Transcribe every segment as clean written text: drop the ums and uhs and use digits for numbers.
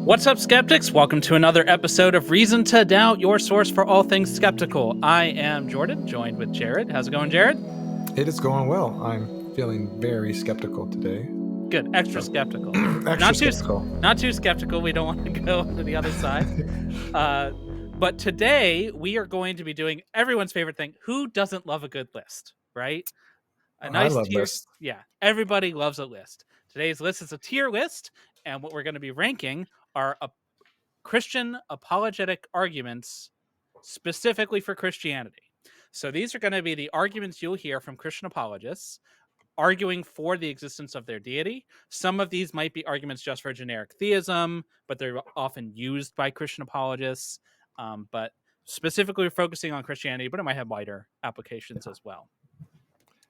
What's up, skeptics? Welcome to another episode of Reason to Doubt, your source for all things skeptical. I am Jordan, joined with Jared. How's it going, Jared? It is going well. I'm feeling very skeptical today. Good. Extra skeptical. Extra skeptical. Not too skeptical. We don't want to go to the other side. But today we are going to be doing everyone's favorite thing. Who doesn't love a good list, right? A nice I love tier. lists. Yeah, everybody loves a list. Today's list is a tier list, and what we're going to be ranking are Christian apologetic arguments specifically for Christianity. So these are going to be the arguments you'll hear from Christian apologists arguing for the existence of their deity. Some of these might be arguments just for generic theism, but they're often used by Christian apologists. But specifically focusing on Christianity, but it might have wider applications as well.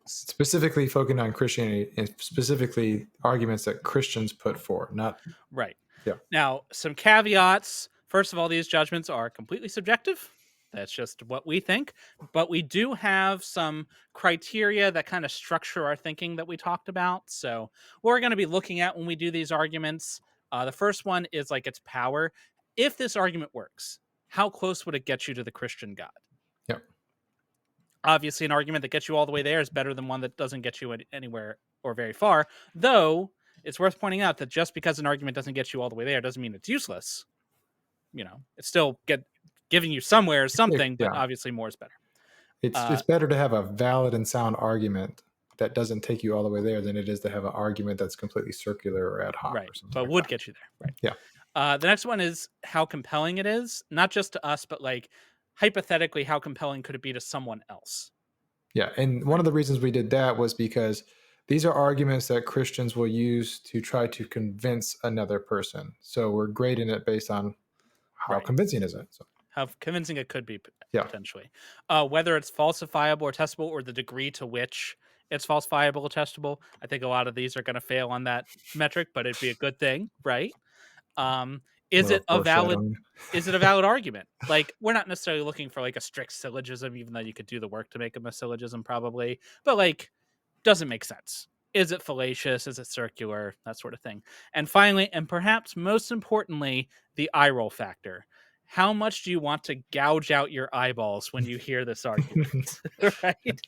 Specifically focusing on Christianity and specifically arguments that Christians put forward, not right. Yeah. Now, some caveats. First of all, these judgments are completely subjective. That's just what we think. But we do have some criteria that kind of structure our thinking that we talked about. So we're going to be looking at when we do these arguments. The first one is like its power. If this argument works, how close would it get you to the Christian God? Yep. Obviously, an argument that gets you all the way there is better than one that doesn't get you anywhere or very far. Though it's worth pointing out that just because an argument doesn't get you all the way there doesn't mean it's useless. You know, it's still giving you somewhere something, but obviously more is better. It's better to have a valid and sound argument that doesn't take you all the way there than it is to have an argument that's completely circular or ad hoc. Right, or something but like would that. get you there. Right. Yeah. The next one is how compelling it is, not just to us, but like hypothetically, how compelling could it be to someone else? Yeah, and one of the reasons we did that was because these are arguments that Christians will use to try to convince another person. So we're grading it based on how convincing is it. So. How convincing it could be potentially. Yeah. Whether it's falsifiable or testable, or the degree to which it's falsifiable or testable. I think a lot of these are going to fail on that metric, but it'd be a good thing, right? Is it a valid argument? Like, we're not necessarily looking for like a strict syllogism, even though you could do the work to make them a syllogism probably, but like, doesn't make sense. Is it fallacious? Is it circular? That sort of thing. And finally, and perhaps most importantly, the eye roll factor. How much do you want to gouge out your eyeballs when you hear this argument? Right?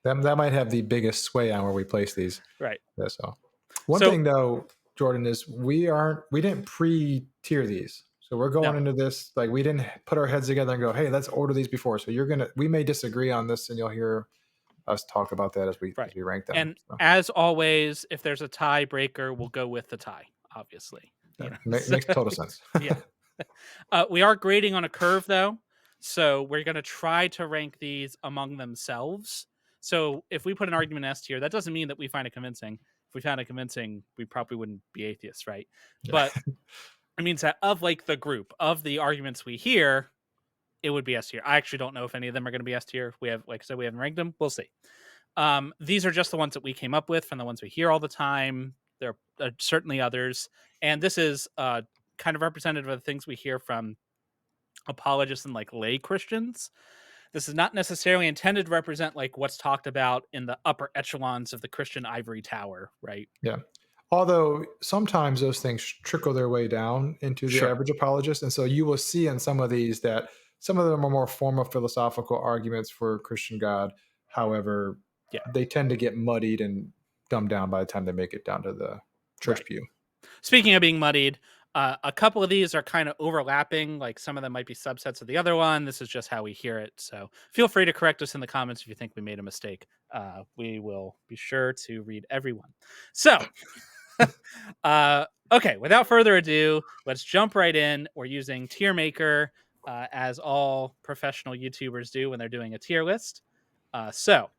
That might have the biggest sway on where we place these. Right. Yeah, so one thing though, Jordan, is we didn't pre-tier these. So we're going into this, like we didn't put our heads together and go, hey, let's order these before. So we may disagree on this and you'll hear us talk about that as we rank them. And as always, if there's a tiebreaker, we'll go with the tie, obviously. Yeah, makes total sense. Yeah. We are grading on a curve though. So we're going to try to rank these among themselves. So if we put an argument S tier, that doesn't mean that we find it convincing. If we found it convincing, we probably wouldn't be atheists, right? Yeah. But it means that of like the group of the arguments we hear, it would be S tier. I actually don't know if any of them are going to be S tier. We have, like I said, we haven't ranked them. We'll see. These are just the ones that we came up with from the ones we hear all the time. There are certainly others. And this is kind of representative of the things we hear from apologists and like lay Christians. This is not necessarily intended to represent like what's talked about in the upper echelons of the Christian ivory tower, right? Yeah. Although sometimes those things trickle their way down into the average apologist. And so you will see in some of these that some of them are more formal philosophical arguments for Christian God. However, they tend to get muddied and dumbed down by the time they make it down to the church pew. Speaking of being muddied, a couple of these are kind of overlapping. Like some of them might be subsets of the other one. This is just how we hear it. So feel free to correct us in the comments if you think we made a mistake. We will be sure to read everyone. So, okay, without further ado, let's jump right in. We're using Tier Maker, as all professional YouTubers do when they're doing a tier list. So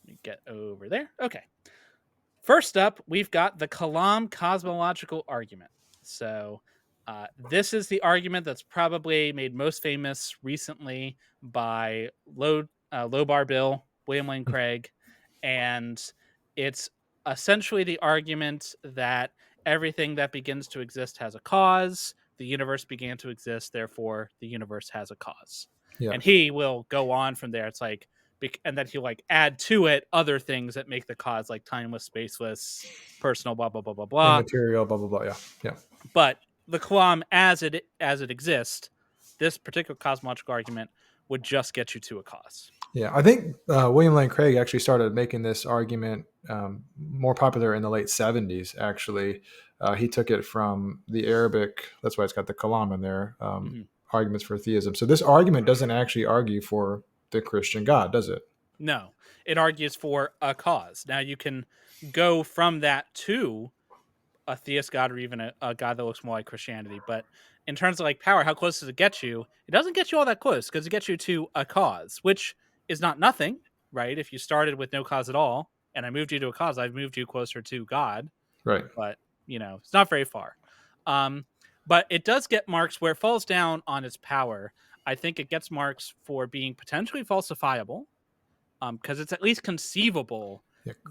let me get over there. Okay. First up, we've got the Kalam Cosmological Argument. So this is the argument that's probably made most famous recently by Low Bar Bill, William Lane Craig, and it's essentially the argument that everything that begins to exist has a cause. The universe began to exist, therefore the universe has a cause. Yeah. And he will go on from there. It's like, and then he'll like add to it other things that make the cause, like timeless, spaceless, personal, blah blah blah blah blah, immaterial, blah blah blah. Yeah. But the Kalam as it exists, this particular cosmological argument would just get you to a cause. Yeah, I think William Lane Craig actually started making this argument more popular in the late 70s, actually. He took it from the Arabic, that's why it's got the kalam in there, arguments for theism. So this argument doesn't actually argue for the Christian God, does it? No, it argues for a cause. Now you can go from that to a theist god or even a god that looks more like Christianity. But in terms of like power, how close does it get you? It doesn't get you all that close because it gets you to a cause, which is not nothing, right? If you started with no cause at all and I moved you to a cause, I've moved you closer to God. Right. But it's not very far. Um, but it does get marks where it falls down on its power. I think it gets marks for being potentially falsifiable, because it's at least conceivable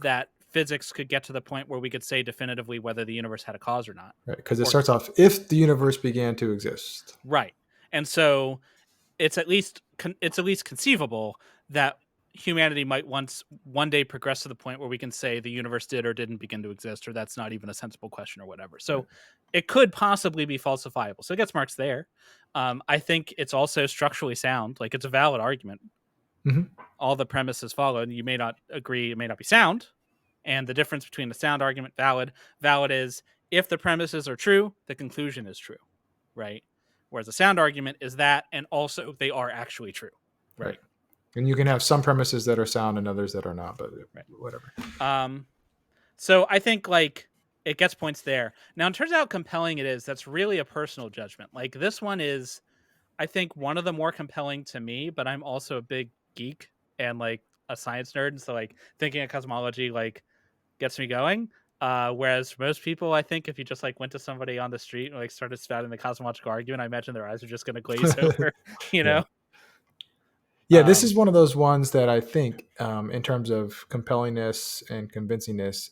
that physics could get to the point where we could say definitively whether the universe had a cause or not. Right, because it starts off, if the universe began to exist. Right. And so it's at least conceivable that humanity might one day progress to the point where we can say the universe did or didn't begin to exist, or that's not even a sensible question or whatever. So it could possibly be falsifiable. So it gets marks there. I think it's also structurally sound. Like, it's a valid argument. All the premises followed. You may not agree, it may not be sound. And the difference between the sound argument, valid is if the premises are true, the conclusion is true, right? Whereas a sound argument is that, and also they are actually true, right? And you can have some premises that are sound and others that are not, but whatever. So I think like it gets points there. Now, in terms of how compelling it is, that's really a personal judgment. Like, this one is, I think, one of the more compelling to me, but I'm also a big geek and like a science nerd, and so like thinking of cosmology like gets me going. Whereas most people, I think, if you just like went to somebody on the street and like started spouting the cosmological argument, I imagine their eyes are just going to glaze over. Yeah, this is one of those ones that I think, in terms of compellingness and convincingness,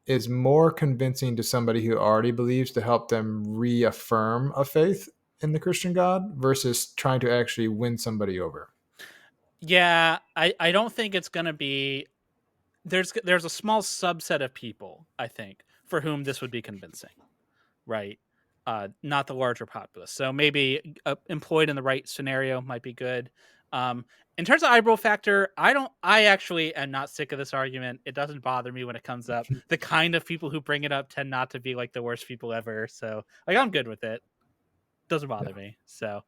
is more convincing to somebody who already believes to help them reaffirm a faith in the Christian God versus trying to actually win somebody over. Yeah, I don't think it's going to be. There's a small subset of people, I think, for whom this would be convincing, right? Not the larger populace. So maybe employed in the right scenario might be good. In terms of eyebrow factor, I actually am not sick of this argument. It doesn't bother me when it comes up. The kind of people who bring it up tend not to be like the worst people ever. So like, I'm good with it. Doesn't bother me. So,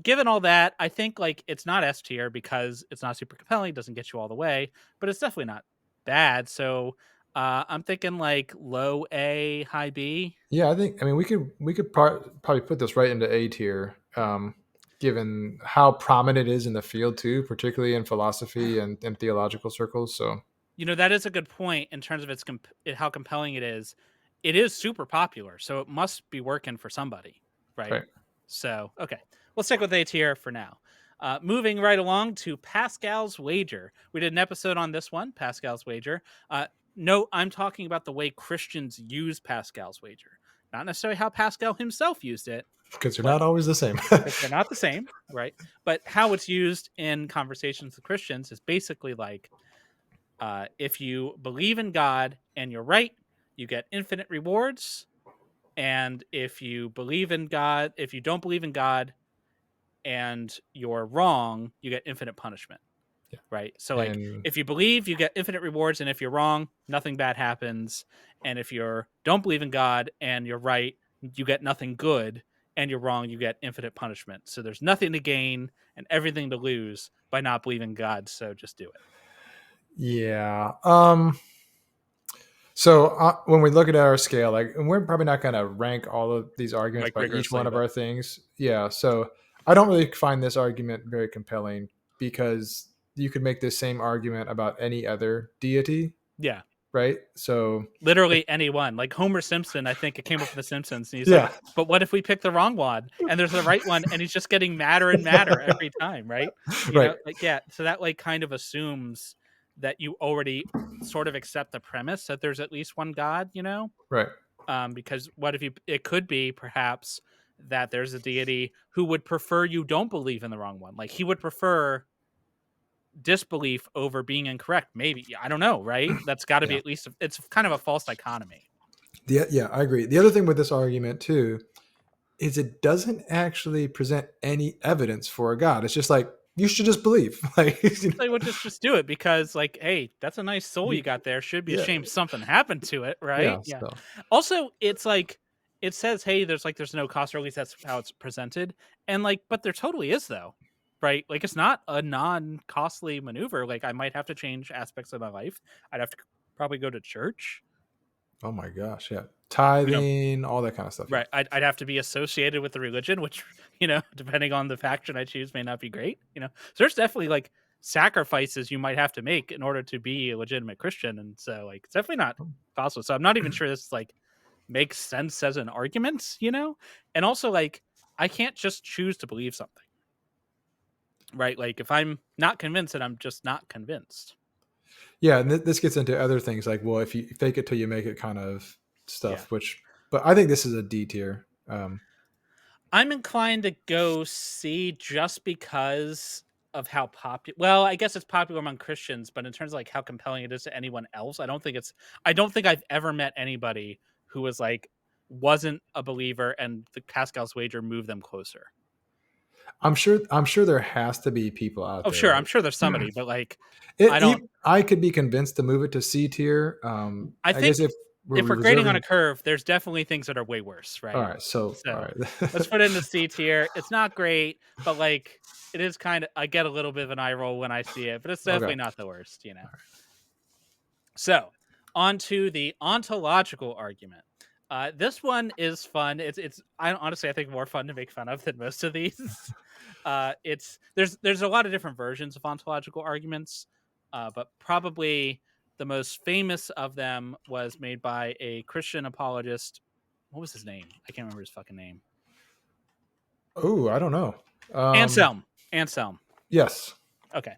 given all that, I think like it's not S tier because it's not super compelling, doesn't get you all the way, but it's definitely not bad. So I'm thinking like low A, high B. Yeah, I mean, we could probably put this right into A tier, given how prominent it is in the field too, particularly in philosophy and theological circles. So That is a good point in terms of how compelling it is. It is super popular, so it must be working for somebody, right? So, okay, we'll stick with A tier for now. Moving right along to Pascal's wager. We did an episode on this one, Pascal's wager. No, I'm talking about the way Christians use Pascal's wager, not necessarily how Pascal himself used it, because they're not always the same. they're not the same, right? But how it's used in conversations with Christians is basically like, if you believe in God and you're right, you get infinite rewards. And if you don't believe in God and you're wrong, you get infinite punishment. Yeah. Right. So like, if you believe, you get infinite rewards, and if you're wrong, nothing bad happens. And if you don't believe in God and you're right, you get nothing good, and you're wrong, you get infinite punishment. So there's nothing to gain and everything to lose by not believing God. So just do it. Yeah. So when we look at our scale, like, and we're probably not going to rank all of these arguments Like by each one of our things. Yeah. So I don't really find this argument very compelling because you could make this same argument about any other deity. Yeah. Right. So literally anyone, like Homer Simpson. I think it came up in The Simpsons, and he's like, but what if we pick the wrong one and there's the right one, and he's just getting madder and madder every time, right? Know, like, yeah. So that like kind of assumes that you already sort of accept the premise that there's at least one God, right? Because what if it could be perhaps that there's a deity who would prefer you don't believe in the wrong one, like he would prefer disbelief over being incorrect. Maybe, I don't know, right? That's got to be at least, it's kind of a false dichotomy. Yeah, I agree. The other thing with this argument too is it doesn't actually present any evidence for a God. It's just like you should just believe. Like They would just do it because, like, hey, that's a nice soul you you, got there. Should be yeah, ashamed something happened to it, yeah. right? Yeah. So Also, it's like it says, hey, there's no cost, or at least that's how it's presented. And like, but there totally is though. Right? Like it's not a non-costly maneuver. Like I might have to change aspects of my life. I'd have to probably go to church. oh my gosh, yeah, You know, tithing, all that kind of stuff. Yeah. right. I'd have to be associated with the religion, which, depending on the faction I choose, may not be great. So there's definitely like sacrifices you might have to make in order to be a legitimate Christian. And so, like, it's definitely not possible. So I'm not even sure this like makes sense as an argument. And also, like, I can't just choose to believe something, right? Like, if I'm not convinced, then I'm just not convinced. Yeah, and this gets into other things like, well, if you fake it till you make it kind of Yeah. stuff, but I think this is a D tier. I'm inclined to go C just because of how popular. Well, I guess it's popular among Christians, but in terms of like how compelling it is to anyone else, I don't think it's. I don't think I've ever met anybody who was like wasn't a believer, and the Pascal's wager moved them closer. I'm sure there has to be people out Oh, there sure, I'm like sure there's somebody, but like I it. don't. I could be convinced to move it to C tier. I I guess think if we're if we're grading on a reserving, curve, there's definitely things that are way worse, all right? right. So all So right, let's put it in the C tier. It's not great, but like it is kind of. I get a little bit of an eye roll when I see it, but it's okay. definitely not the worst. So on to the ontological argument. This one is fun. I honestly I think more fun to make fun of than most of these. It's there's a lot of different versions of ontological arguments, but probably the most famous of them was made by a Christian apologist. What was his name? I can't remember his fucking name. Oh, I don't know. Anselm. Anselm. Yes. Okay.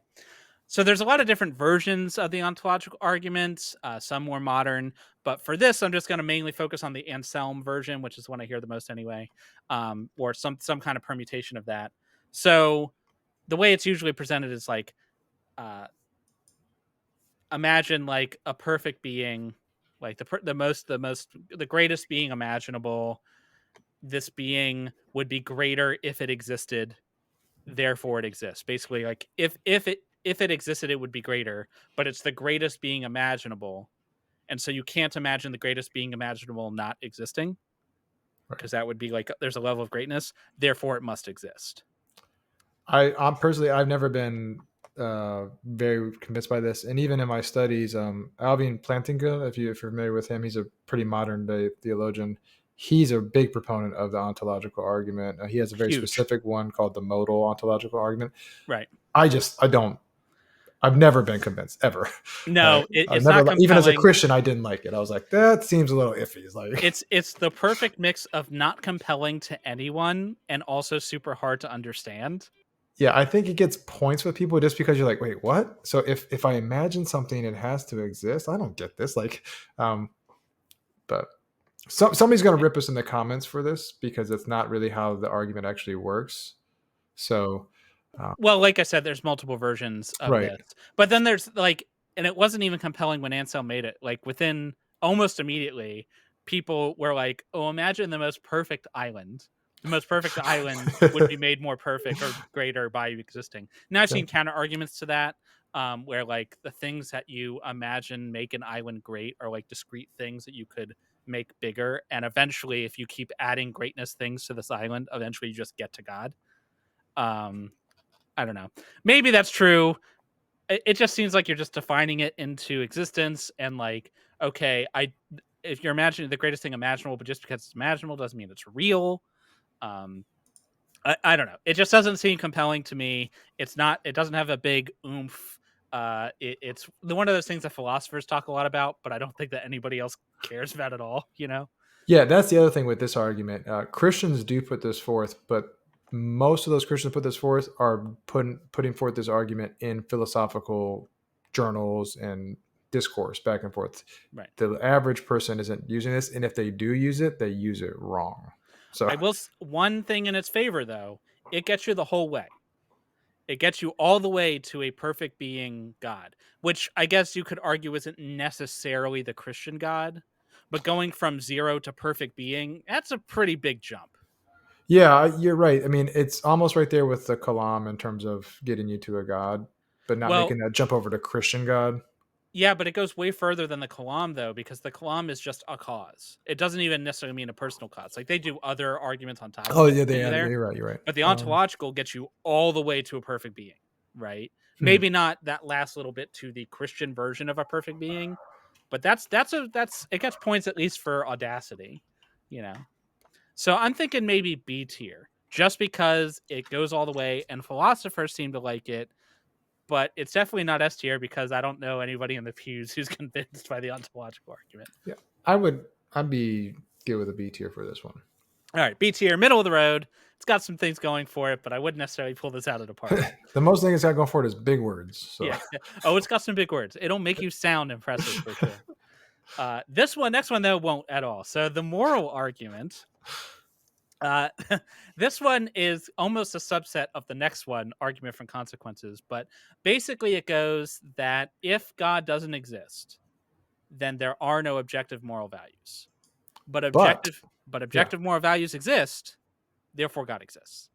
So there's a lot of different versions of the ontological argument, some more modern. But for this, I'm just going to mainly focus on the Anselm version, which is one I hear the most anyway, or some kind of permutation of that. So the way it's usually presented is like, uh, imagine like a perfect being, like the greatest being imaginable. This being would be greater if it existed, therefore it exists. Basically, like if it existed, it would be greater, but it's the greatest being imaginable, and so you can't imagine the greatest being imaginable not existing, Right. because that would be like there's a level of greatness, therefore it must exist. I'm personally, I've never been very convinced by this, and even in my studies, Alvin Plantinga, if you're familiar with him, he's a pretty modern day theologian. He's a big proponent of the ontological argument. He has a very Huge, specific one called the modal ontological argument. right? I don't. I've never been convinced ever. No, I've it's never, not even as a compelling. Christian, I didn't like it. I was like, that seems a little iffy. It's like, It's the perfect mix of not compelling to anyone and also super hard to understand. yeah, I think it gets points with people just because you're like, wait, what? So if I imagine something, it has to exist. I don't get this. Like, um, but somebody's going to rip us in the comments for this because it's not really how the argument actually works. So, uh, Well, like I said, there's multiple versions of right. this, but then there's like, and it wasn't even compelling when Anselm made it. Like within almost immediately, people were like, "Oh, imagine the most perfect island. The most perfect island would be made more perfect or greater by existing." Now I've Yeah. seen counter arguments to that, where like the things that you imagine make an island great are like discrete things that you could make bigger, and eventually, if you keep adding greatness things to this island, eventually you just get to God. Um, I don't know. Maybe that's true. It just seems like you're just defining it into existence, and like, okay, if you're imagining the greatest thing imaginable, but just because it's imaginable doesn't mean it's real. Um, I don't know. It just doesn't seem compelling to me. It's not. It doesn't have a big oomph. It's one of those things that philosophers talk a lot about, but I don't think that anybody else cares about at all. Yeah, that's the other thing with this argument. Christians do put this forth, but most of those Christians put this forth are putting forth this argument in philosophical journals and discourse back and forth. Right. The average person isn't using this, and if they do use it, they use it wrong. So, One thing in its favor though. It gets you the whole way. It gets you all the way to a perfect being God, which I guess you could argue isn't necessarily the Christian God, But going from 0 to perfect being, that's a pretty big jump. Yeah, you're right. I mean, it's almost right there with the Kalam in terms of getting you to a God, but not Well, making that jump over to Christian God. yeah, but it goes way further than the Kalam, though, because the Kalam is just a cause. It doesn't even necessarily mean a personal cause. Like, they do other arguments on top Oh of it yeah, to get they you added. there. You're right. You're right. But the ontological gets you all the way to a perfect being, right? Hmm. Maybe not that last little bit to the Christian version of a perfect being, but that's it gets points at least for audacity, you know. So I'm thinking maybe B tier, just because it goes all the way, and philosophers seem to like it. But it's definitely not S tier because I don't know anybody in the pews who's convinced by the ontological argument. Yeah, I would. I'd be good with a B tier for this one. All right, B tier, middle of the road. It's got some things going for it, but I wouldn't necessarily pull this out of the park. The most thing it's got going for it is big words. So Yeah. Oh, it's got some big words. It'll make you sound impressive for sure. Next one though won't at all. So the moral argument. Uh, this one is almost a subset of the next one, argument from consequences. But basically, it goes that if God doesn't exist, then there are no objective moral values. But but yeah, objective moral values exist, therefore God exists.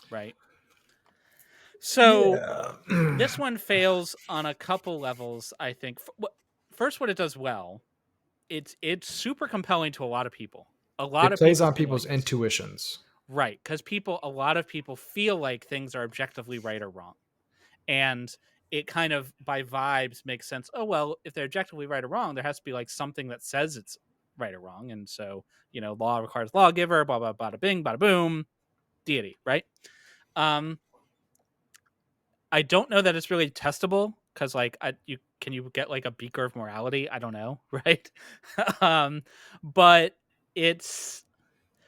Right. So yeah, this one fails on a couple levels, I think. First, what it does well, it's super compelling to a lot of people. A lot it of plays people on seem to like people's this. intuitions. Right, because a lot of people feel like things are objectively right or wrong. And it kind of, by vibes, makes sense. Oh, well, if they're objectively right or wrong, there has to be like something that says it's right or wrong. And so, law requires lawgiver, blah, blah, bada bing, bada boom, deity, right? I don't know that it's really testable because, like, can you get like a beaker of morality? I don't know, right? um, but it's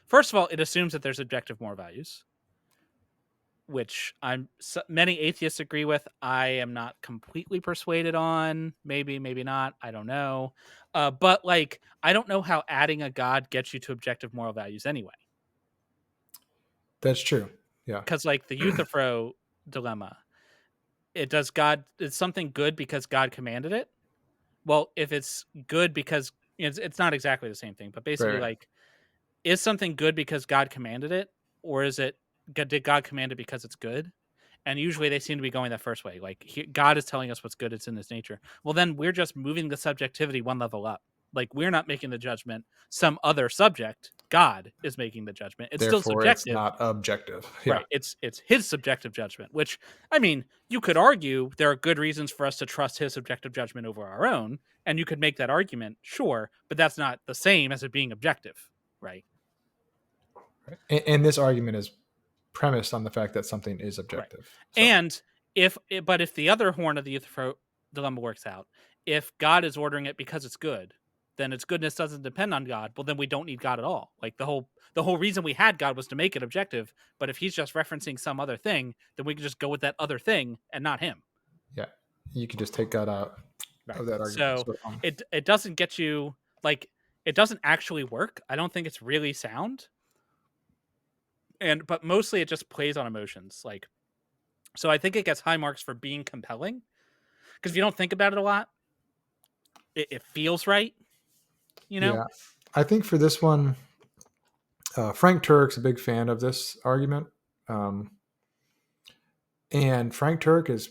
first of all, it assumes that there's objective moral values, which many atheists agree with. I am not completely persuaded on. Maybe, maybe not. I don't know. But like, I don't know how adding a god gets you to objective moral values anyway. That's true. Yeah, Because like the Euthyphro dilemma, is something good because God commanded it? Well, if it's good because it's not exactly the same thing, but right, basically, right. like, is something good because God commanded it, or is it did God command it because it's good? And usually they seem to be going that first way. Like, God is telling us what's good; it's in His nature. Well, then we're just moving the subjectivity one level up. Like, we're not making the judgment; some other subject, God, is making the judgment. It's still Therefore, it's subjective. not objective. Yeah, Right. It's his subjective judgment, which, I mean, you could argue there are good reasons for us to trust his subjective judgment over our own, and you could make that argument, sure, but that's not the same as it being objective, right? and this argument is premised on the fact that something is Right. objective. So And if the other horn of the Euthyphro dilemma works out, if God is ordering it because it's good, then its goodness doesn't depend on God. Well, then we don't need God at all. Like, the whole reason we had God was to make it objective. But if he's just referencing some other thing, then we can just go with that other thing and not him. yeah, you could just take God out Right. of that argument. So So, it doesn't get you, like, it doesn't actually work. I don't think it's really sound. But mostly it just plays on emotions. Like, so I think it gets high marks for being compelling. Because if you don't think about it a lot, it feels right, you know? yeah, I think for this one, Frank Turek's a big fan of this argument, um, and Frank Turek is,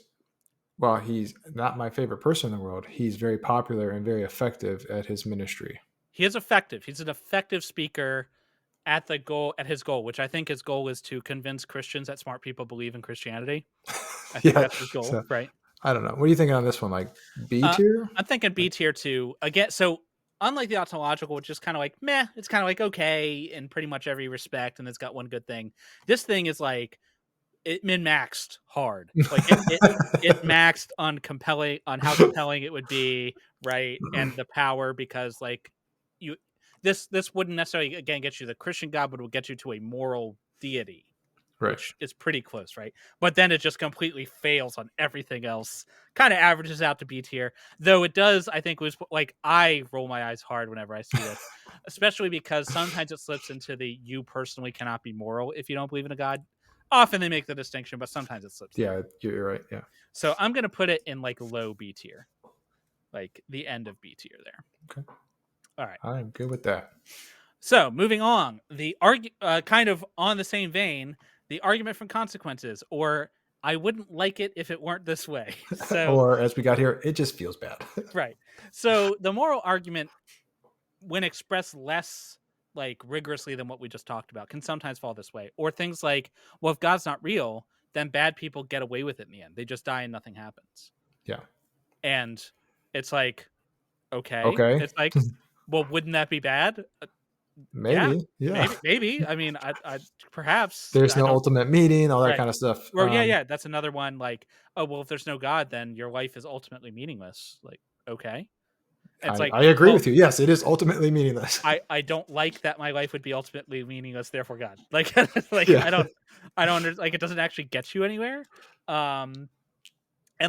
well, he's not my favorite person in the world. He's very popular and very effective at his ministry. He is effective. He's an effective speaker at his goal, which I think his goal is to convince Christians that smart people believe in Christianity. I think Yeah, that's his goal, so right? I don't know. What are you thinking on this one? Like B Uh, tier? I'm thinking B tier too. Again, so unlike the ontological, which is kind of like meh, it's kind of like okay in pretty much every respect, and it's got one good thing. This thing is like it min maxed hard. Like it maxed on how compelling it would be, right? And the power, because like you this wouldn't necessarily again get you the Christian God, but it would get you to a moral deity, Right. which is pretty close, right? But then it just completely fails on everything else. Kind of averages out to B tier, though it does. I think was like I roll my eyes hard whenever I see this, especially because sometimes it slips into the you personally cannot be moral if you don't believe in a God. Often they make the distinction, but sometimes it slips there. Yeah, you're right. Yeah. So I'm gonna put it in like low B tier, like the end of B tier there. Okay. All right. I'm good with that. So moving on, the kind of on the same vein, the argument from consequences, or I wouldn't like it if it weren't this way. So Or as we got here, it just feels bad. right. So the moral argument, when expressed less like rigorously than what we just talked about, can sometimes fall this way. Or things like, well, if God's not real, then bad people get away with it in the end. They just die and nothing happens. Yeah. And it's like, okay. Okay. It's like, well, wouldn't that be bad? Yeah, Maybe. Yeah. maybe. I mean, I perhaps There's I no don't. ultimate meaning, all that Right. kind of stuff. Well, yeah. That's another one. Like, oh well, if there's no God, then your life is ultimately meaningless. Like, okay. It's like, I agree well, with you. Yes, it is ultimately meaningless. I don't like that my life would be ultimately meaningless. Therefore, God. Like, like Yeah. I don't like it doesn't actually get you anywhere. And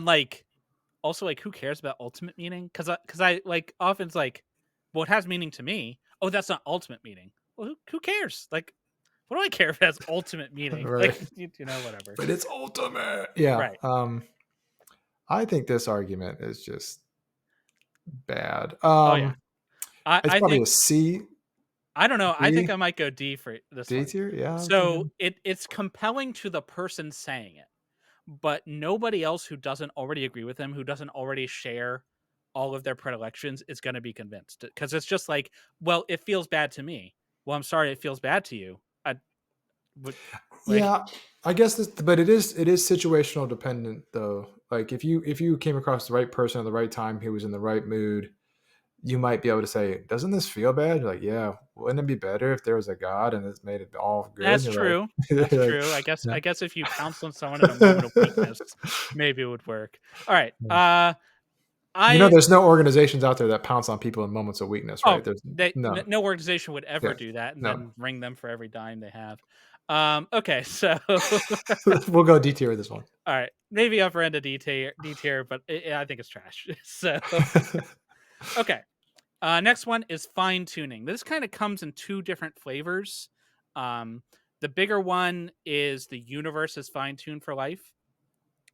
like also like who cares about ultimate meaning? Because I like often it's like, well, it has meaning to me. Oh, that's not ultimate meaning. Well, who cares? Like, what do I care if it has ultimate meaning? Right. Like, whatever. But it's ultimate. Yeah. Right. I think this argument is just bad. Oh yeah. It's I probably think a C, I don't know. I think D, I might go D for this D one. tier. Yeah, I'm So thinking. it's compelling to the person saying it, but nobody else who doesn't already agree with them, who doesn't already share all of their predilections, is going to be convinced because it's just like, well, it feels bad to me. Well, I'm sorry, it feels bad to you. I would like, Yeah, I guess this, but it is situational dependent though. Like if you came across the right person at the right time, who was in the right mood, you might be able to say, "Doesn't this feel bad?" You're like, "Yeah, wouldn't it be better if there was a God and it made it all good?" And that's you're like, true. That's you're like, true. yeah. I guess if you pounce on someone in a moment of weakness, maybe it would work. All right. I There's no organizations out there that pounce on people in moments of weakness, right? Oh, There's they none. no organization would ever Yeah, do that and no. then ring them for every dime they have. Okay, so We'll go D tier with this one. all right, maybe upper end of D tier, but I think it's trash. So okay, next one is fine tuning. This kind of comes in two different flavors. Um, the bigger one is the universe is fine tuned for life.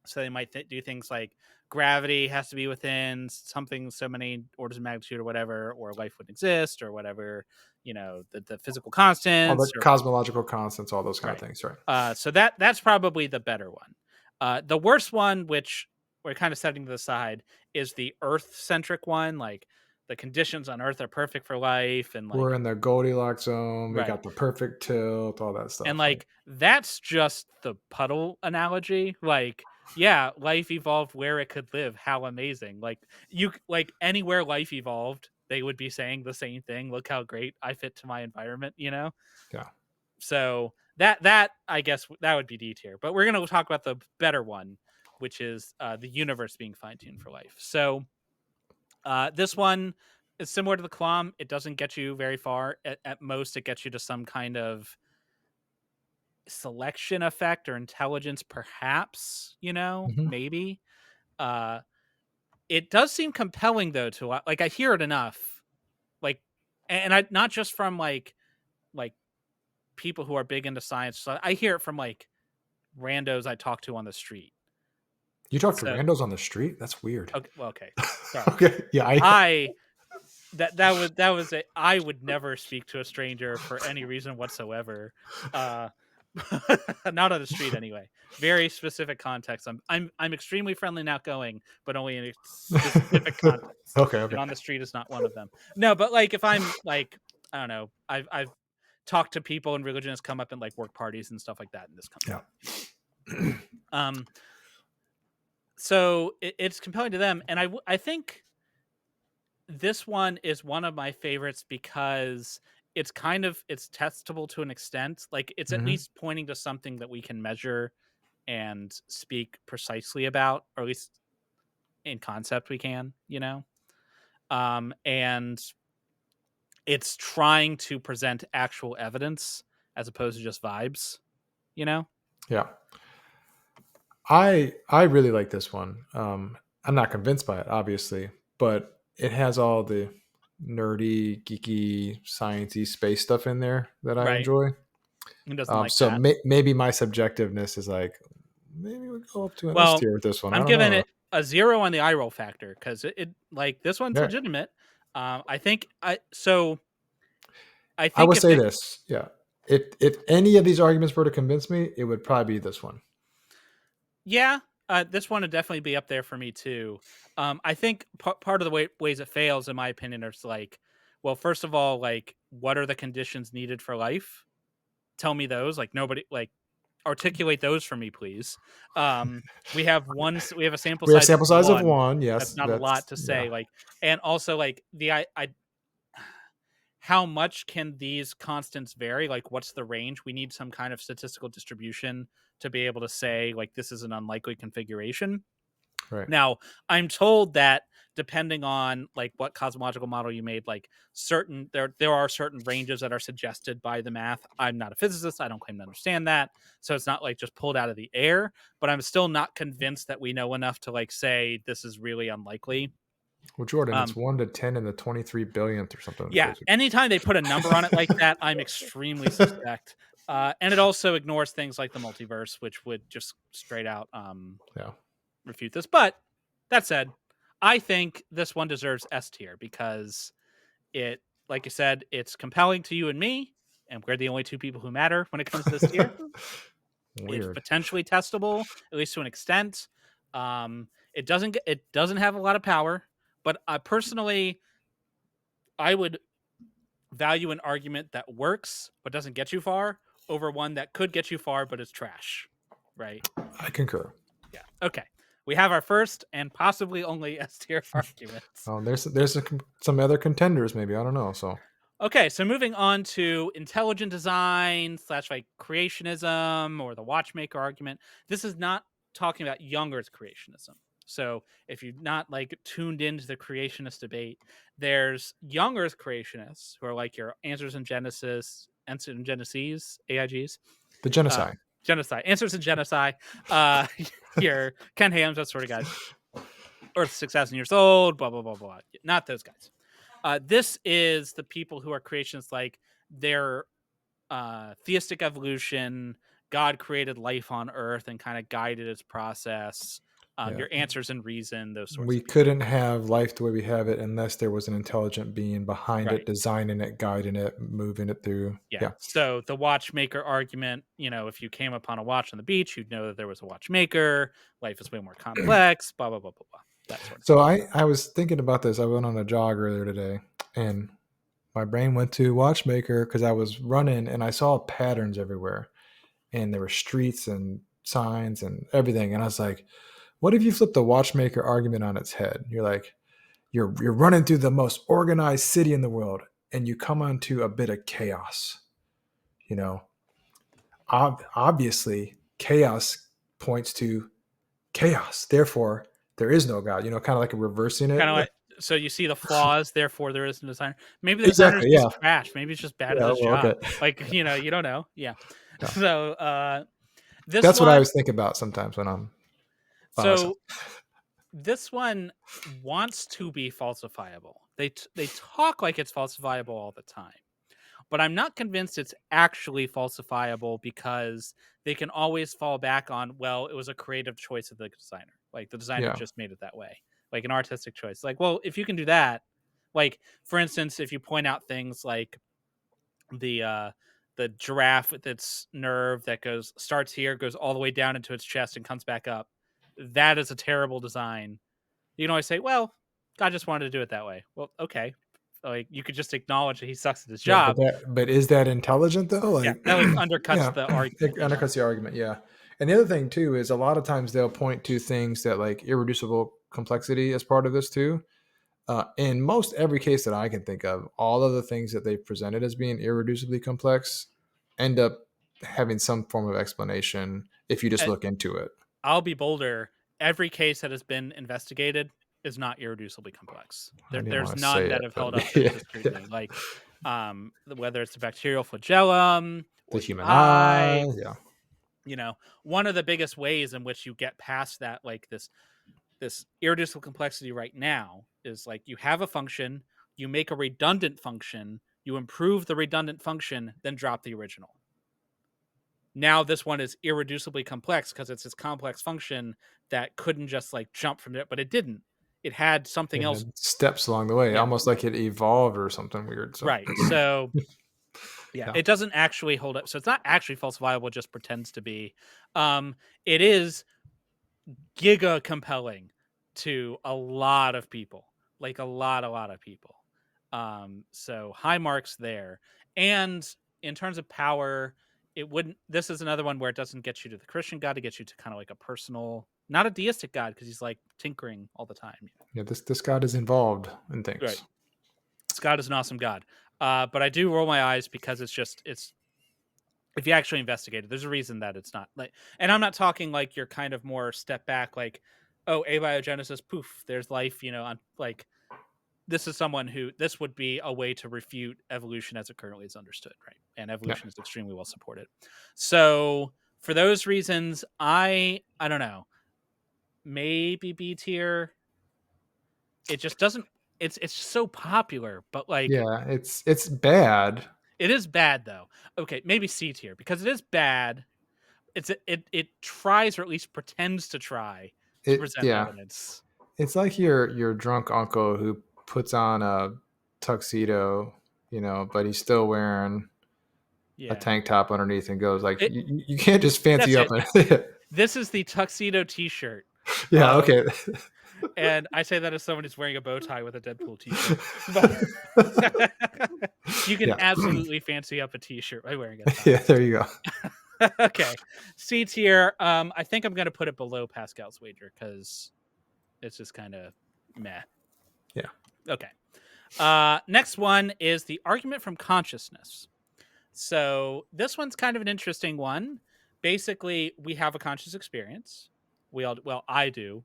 So they might do things like gravity has to be within something so many orders of magnitude or whatever, or life wouldn't exist or whatever, the physical All the constants or cosmological constants, all those kind of right. things, right? So that's probably the better one. The worst one, which we're kind of setting to the side, is the Earth centric one. Like the conditions on Earth are perfect for life, and We're like in the Goldilocks zone. We right. got the perfect tilt, all that And stuff. Like, like that's just the puddle analogy. Like, yeah, life evolved where it could live. How amazing. Like like anywhere life evolved, they would be saying the same thing. Look how great I fit to my environment. yeah. So that I guess that would be D tier. But we're gonna talk about the better one, which is the universe being fine-tuned for life. So this one is similar to the Kalam. It doesn't get you very far. At most, it gets you to some kind of selection effect or intelligence, perhaps, Mhm. maybe. uh it does seem compelling though, to like I hear it enough, like, and I not just from like people who are big into science. So I hear it from like randos I talk to on the street. You talk to So randos on the street? That's weird. okay, well, okay, sorry. Okay. Yeah. I that was a I would never speak to a stranger for any reason whatsoever. Uh not on the street anyway. Very specific context. I'm extremely friendly and outgoing, but only in a specific context. Okay. And Okay. on the street is not one of them. No, but like if I'm like I don't know, I've talked to people and religion has come up in like work parties and stuff like that, and this comes Yeah. up. So it's compelling to them, and I think this one is one of my favorites because it's testable to an extent. Like it's at Hmm. least pointing to something that we can measure and speak precisely about, or at least in concept we can. And it's trying to present actual evidence as opposed to just vibes, you know? Yeah. I really like this one. I'm not convinced by it, obviously, but it has all the nerdy, geeky, sciencey space stuff in there that I Right. enjoy. Who doesn't like So that? maybe my subjectiveness is like, maybe we go up to an S Well, tier with this one. I I'm don't giving know. it a 0 on the eye roll factor because it like this one's Yeah. legitimate. I think I so I I think would if say it this, yeah. If any of these arguments were to convince me, it would probably be this one. yeah, this one would definitely be up there for me too. I think part of the ways it fails, in my opinion, is like, well, first of all, like, what are the conditions needed for life? Tell me those. Like, nobody like articulate those for me, please. We have we have a sample We have size of sample size of one. one, That's yes, not a lot that's to yeah, say. Like, and also like I how much can these constants vary? Like, what's the range? We need some kind of statistical distribution to be able to say, like, this is an unlikely configuration. right. Now, I'm told that depending on like what cosmological model you made, like certain there are certain ranges that are suggested by the math. I'm not a physicist. I don't claim to understand that. So it's not like just pulled out of the air, but I'm still not convinced that we know enough to like say this is really unlikely. Well, Jordan, it's Um, 1 to 10 in the 23 billionth or something Yeah, crazy. anytime they put a number on it like that, I'm extremely suspect. And it also ignores things like the multiverse, which would just straight out Yeah. refute this. But that said, I think this one deserves S tier because it, like you said, it's compelling to you and me, and we're the only two people who matter when it comes to this tier. It's Weird. potentially testable, at least to an extent. It doesn't have a lot of power, but personally, I would value an argument that works but doesn't get you far over one that could get you far but is trash. Right? I concur. Yeah. Okay. We have our first and possibly only S tier arguments. Some other contenders maybe, I don't know, so Okay, so moving on to intelligent design slash like creationism or the watchmaker argument. This is not talking about young Earth creationism. So if you're not like tuned into the creationist debate, there's young Earth creationists who are like your answers in Genesis, answers in Genesis, AIGs, the uh, genocide. genocide, answers in genocide, uh, your Ken Hams, that sort of guys. Earth's 6,000 years old, blah, blah, blah, blah. Not those guys. This is the people who are creationists, like their theistic evolution. God created life on Earth and kind of guided its process. Yeah. Your answers and reason, those sorts We of people. couldn't have life the way we have it unless there was an intelligent being behind it, Right. designing it, guiding it, moving it through. Yeah. Yeah. So the watchmaker argument, if you came upon a watch on the beach, you'd know that there was a watchmaker. Life is way more complex, blah, blah, blah, blah, blah. That sort of So thing. I was thinking about this. I went on a jog earlier today and my brain went to watchmaker because I was running and I saw patterns everywhere. And there were streets and signs and everything. And I was like, what if you flip the watchmaker argument on its head? You're like, you're running through the most organized city in the world and you come onto a bit of chaos. You know, obviously chaos points to chaos. Therefore, there is no God, kind of like reversing it. Kind of like, so you see the flaws, therefore there is no designer. Maybe the designer's Exactly. Yeah. just trash. Maybe it's just bad at Yeah. his Well, job. okay. Like, you don't know. Yeah. Yeah. So this That's what I one, always think about sometimes when I'm by myself. so this one wants to be falsifiable. They talk like it's falsifiable all the time, but I'm not convinced it's actually falsifiable because they can always fall back on, well, it was a creative choice of the designer. Like the designer Yeah. just made it that way, like an artistic choice. Like, well, if you can do that, like for instance, if you point out things like the uh the giraffe with its nerve that starts here, goes all the way down into its chest and comes back up, that is a terrible design. You can always say, well, God just wanted to do it that way. Well, okay. Like you could just acknowledge that he sucks at his Yeah, but job. is that intelligent though? Yeah, Like, that like undercuts yeah, the it argument, undercuts the argument. Yeah, and the other thing too is a lot of times they'll point to things that like irreducible complexity as part of this too. In most every case that I can think of, all of the things that they presented as being irreducibly complex end up having some form of explanation if you just And look into it. I'll be bolder. Every case that has been investigated is not irreducibly complex. I didn't There's want to none say that it, have but held up to yeah, yeah. scrutiny. Like whether it's the bacterial flagellum The or the human eye, eye, yeah, you know, one of the biggest ways in which you get past that, like this irreducible complexity right now is like you have a function, you make a redundant function, you improve the redundant function, then drop the original. Now this one is irreducibly complex because it's this complex function that couldn't just like jump from it, but it didn't. it had something It else. had steps along the way, Yeah, almost like it evolved or something weird. So right. So yeah, yeah, it doesn't actually hold up. So it's not actually falsifiable; it just pretends to be. It is giga compelling to a lot of people, like a lot of people. So high marks there. And in terms of power, it wouldn't. This is another one where it doesn't get you to the Christian God; it gets you to kind of like a personal, not a deistic God, because he's like tinkering all the time. yeah. This God is involved in Right. things. God is an awesome God. But I do roll my eyes because it's if you actually investigate it, there's a reason that it's not like, and I'm not talking like you're kind of more step back, like, oh, abiogenesis, poof, there's life, I'm like, this is someone who, this would be a way to refute evolution as it currently is understood, right? And Yeah, evolution is extremely well supported. So for those reasons, I don't know, maybe B tier. It just doesn't, it's just so popular, but like, yeah. It's bad. it is bad though. Okay, maybe C tier because it is bad. It tries, or at least pretends to try, to present Yeah. evidence. It's like your drunk uncle who puts on a tuxedo, but he's still wearing a Yeah, tank top underneath and goes like, it, you can't just fancy that's up. it. This is the tuxedo T-shirt, Yeah. Okay. and I say that as someone who's wearing a bow tie with a Deadpool T-shirt. But you can Yeah. absolutely fancy up a T-shirt by wearing a tie. Yeah. There you go. Okay, C tier. I think I'm going to put it below Pascal's wager because it's just kind of meh. Yeah. Okay. Next one is the argument from consciousness. So this one's kind of an interesting one. Basically, we have a conscious experience. I do,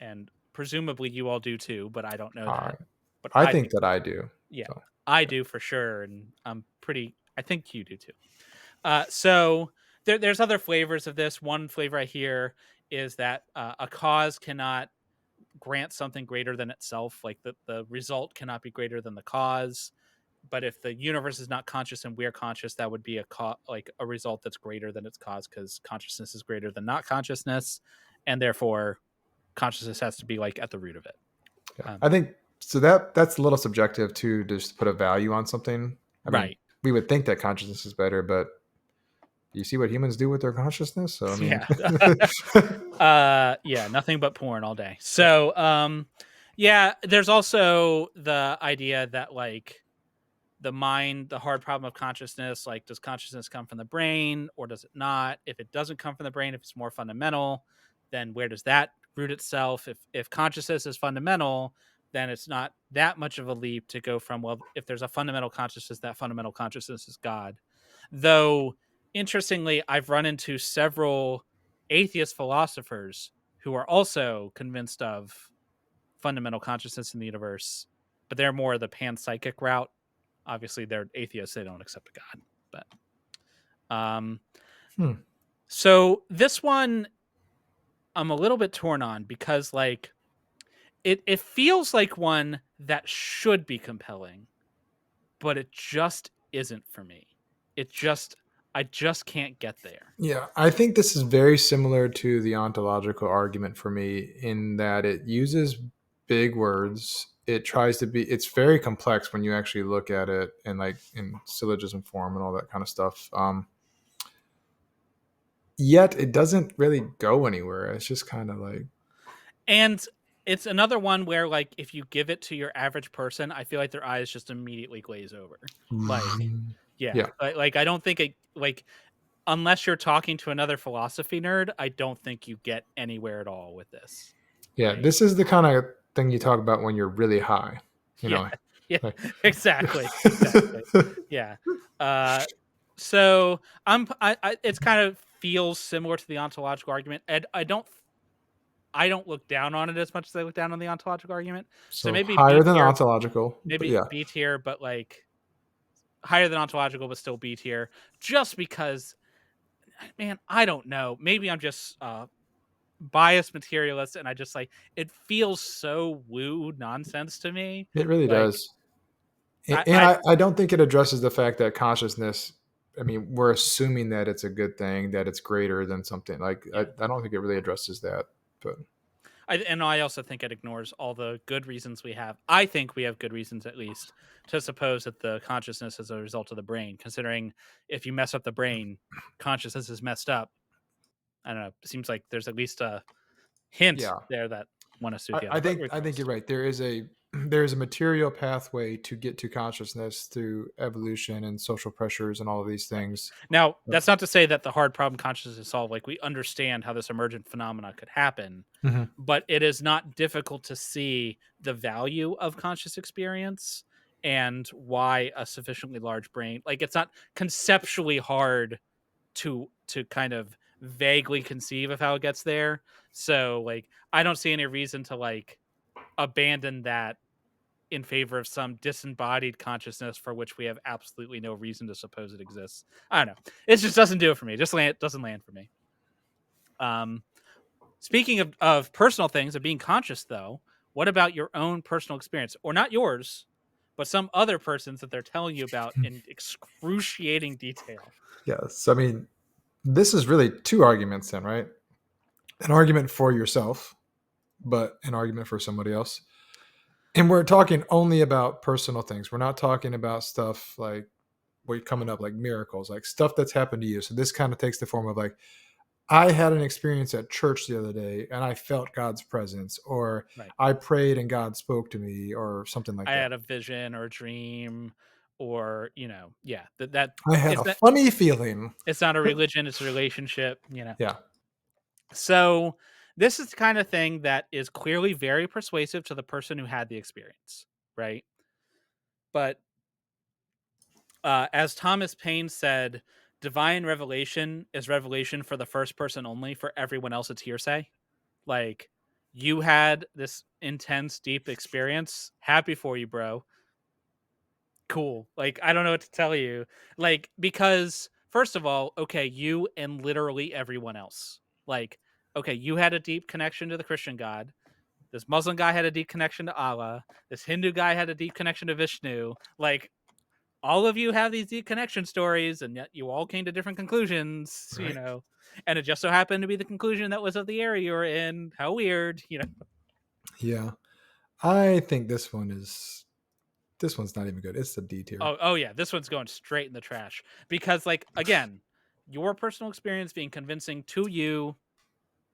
and presumably you all do too, but I don't know All that. right. But I I think think, that I do. yeah, So I yeah. do for sure, and I think you do too. So there's other flavors of this. One flavor I hear is that a cause cannot grant something greater than itself. Like the result cannot be greater than the cause. But if the universe is not conscious and we're conscious, that would be like a result that's greater than its cause, because consciousness is greater than not consciousness, and therefore consciousness has to be like at the root of it. Yeah. Um, I think so. That's a little subjective to just put a value on something. I mean, right. we would think that consciousness is better, but you see what humans do with their consciousness. So I mean, Yeah. Yeah, nothing but porn all day. yeah. So yeah, there's also the idea that like the mind, the hard problem of consciousness, like does consciousness come from the brain or does it not? If it doesn't come from the brain, if it's more fundamental, then where does that root itself? If consciousness is fundamental, then it's not that much of a leap to go from, well, if there's a fundamental consciousness, that fundamental consciousness is God. Though interestingly, I've run into several atheist philosophers who are also convinced of fundamental consciousness in the universe, but they're more the panpsychic route. Obviously, they're atheists; they don't accept a God. But Hmm. so this one, I'm a little bit torn on because like it feels like one that should be compelling, but it just isn't for me. I just can't get there. Yeah, I think this is very similar to the ontological argument for me in that it uses big words. It tries to be, it's very complex when you actually look at it and like in syllogism form and all that kind of stuff. Yet it doesn't really go anywhere. It's just kind of like, And it's another one where like if you give it to your average person, I feel like their eyes just immediately glaze over. Like, yeah, yeah. like I don't think it like unless you're talking to another philosophy nerd, I don't think you get anywhere at all with this. Yeah. Like, This is the kind of thing you talk about when you're really high, you yeah, know. yeah, Like, exactly, exactly, yeah. Uh, so it's kind of feels similar to the ontological argument, and I don't look down on it as much as I look down on the ontological argument. So so maybe higher B than tier, ontological, but maybe yeah. B tier, but like higher than ontological, but still B tier, just because, man, I don't know. Maybe I'm just biased materialist, and I just like it feels so woo nonsense to me. It really Like does. And, I, and I I don't think it addresses the fact that consciousness, I mean, we're assuming that it's a good thing, that it's greater than something. Like, I yeah. don't think it really addresses that. But I also think it ignores all the good reasons we have. I think we have good reasons, at least, to suppose that the consciousness is a result of the brain. Considering if you mess up the brain, consciousness is messed up. I don't know. It seems like there's at least a hint Yeah. there that one is through I, the other. I But think I think regardless, you're right. There is a there's a material pathway to get to consciousness through evolution and social pressures and all of these right things. now, But that's not to say that the hard problem consciousness is solved. Like we understand how this emergent phenomena could happen, Mhm. but it is not difficult to see the value of conscious experience and why a sufficiently large brain, like it's not conceptually hard to kind of vaguely conceive of how it gets there. So like I don't see any reason to like abandon that in favor of some disembodied consciousness for which we have absolutely no reason to suppose it exists. I don't know. It just doesn't do it for me. It just doesn't land for me. Um, Speaking of personal things of being conscious, though, what about your own personal experience, or not yours, but some other person's that they're telling you about in excruciating detail? Yes. I mean, this is really two arguments then, right? An argument for yourself, but an argument for somebody else. And we're talking only about personal things. We're not talking about stuff like what coming up like miracles, like stuff that's happened to you. So this kind of takes the form of like, I had an experience at church the other day and I felt God's presence, or Right. I prayed and God spoke to me, or something like I that. had a vision or a dream, or yeah, that I had it's a not funny feeling. it's not a religion, it's a relationship. Yeah. So this is the kind of thing that is clearly very persuasive to the person who had the experience, right? But as Thomas Paine said, divine revelation is revelation for the first person only. For everyone else, it's hearsay. Like, you had this intense, deep experience. Happy for you, bro. Cool. Like, I don't know what to tell you. Like, because first of all, okay, you and literally everyone else. Like, okay, you had a deep connection to the Christian God. This Muslim guy had a deep connection to Allah. This Hindu guy had a deep connection to Vishnu. Like, all of you have these deep connection stories, and yet you all came to different conclusions. Right. And it just so happened to be the conclusion that was of the area you were in. How weird. Yeah. I think this one's not even good. It's the D tier. Oh yeah, this one's going straight in the trash because, like, again, your personal experience being convincing to you.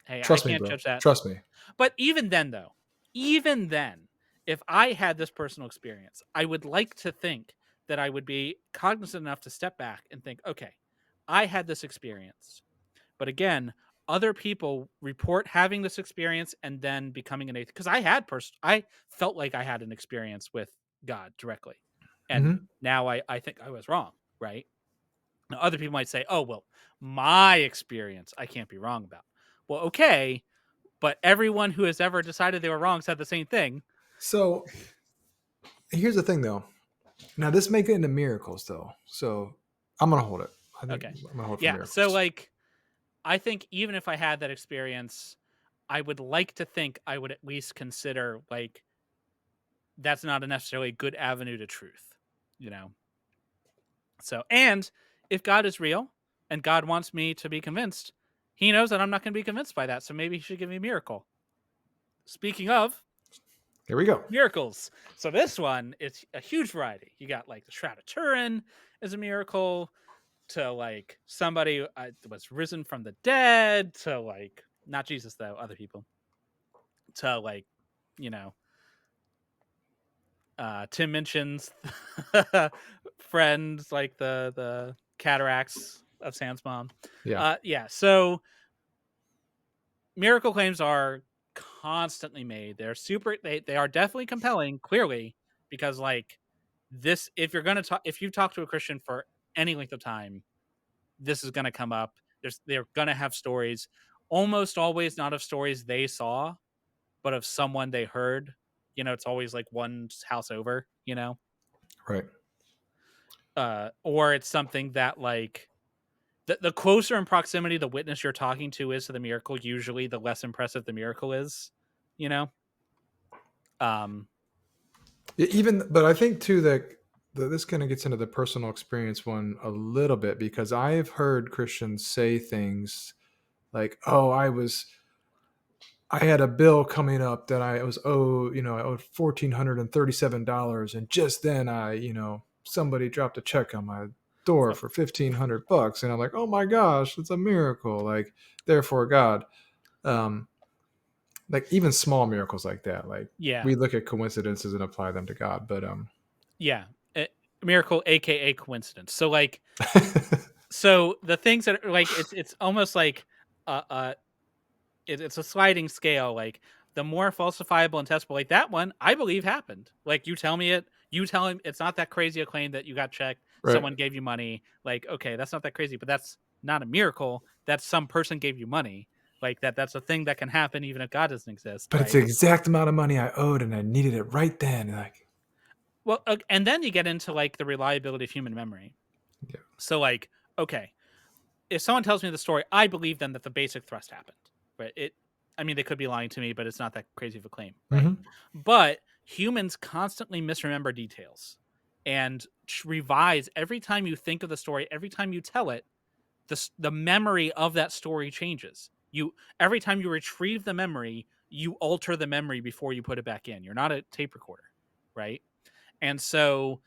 Hey, I Trust me, can't bro. judge that. Trust me. But even then, though, even then, if I had this personal experience, I would like to think that I would be cognizant enough to step back and think, okay, I had this experience. But again, other people report having this experience and then becoming an atheist. Because I felt like I had an experience with God directly. And Hmm. now I think I was wrong, right? Now, other people might say, oh, well, my experience, I can't be wrong about. Well, okay, but everyone who has ever decided they were wrong said the same thing. So here's the thing, though. Now this may get into miracles, though. So I'm gonna hold it. I think Okay. I'm gonna hold it for Yeah. So, miracles. like, I think even if I had that experience, I would like to think I would at least consider, like, that's not a necessarily good avenue to truth, you know? So, and if God is real and God wants me to be convinced, he knows that I'm not going to be convinced by that. So maybe he should give me a miracle. Speaking of Here we go. miracles, so this one is a huge variety. You got like the Shroud of Turin is a miracle, to like somebody was risen from the dead, to like not Jesus though, other people, to like, you know, Tim mentions friends like the cataracts of Sam's mom. Yeah. Yeah, so miracle claims are constantly made. They are definitely compelling, clearly, because like this, if you're gonna talk, if you talk to a Christian for any length of time, this is gonna come up. They're gonna have stories, almost always not of stories they saw, but of someone they heard. It's always like one house over. Right. Or it's something that like the closer in proximity the witness you're talking to is to the miracle, usually the less impressive the miracle is, you know. Um, Even, but I think too that this kind of gets into the personal experience one a little bit, because I've heard Christians say things like, "Oh, I had a bill coming up that I was owed, I owed $1,437, and just then somebody dropped a check on my door for $1,500, and I'm like, oh my gosh, it's a miracle. Like, therefore, God, um, like even small miracles like that, like Yeah. we look at coincidences and apply them to God, but Yeah. Miracle, aka coincidence. So like, so the things that are like, it's almost like uh, uh it's a sliding scale. Like the more falsifiable and testable, like that one, I believe happened. Like you tell me it, you tell him it's not that crazy a claim that you got checked, right. someone gave you money. Like, okay, that's not that crazy, but that's not a miracle. That's some person gave you money. Like that's a thing that can happen even if God doesn't exist, But it's the right? exact amount of money I owed, and I needed it right then. Like, Well, and then you get into like the reliability of human memory. yeah, So like, okay, if someone tells me the story, I believe them that the basic thrust happened. Right? I mean, they could be lying to me, but it's not that crazy of a claim, right? hmm But humans constantly misremember details and revise every time you think of the story, every time you tell it, the memory of that story changes. Every time you retrieve the memory, you alter the memory before you put it back in. You're not a tape recorder, right? And so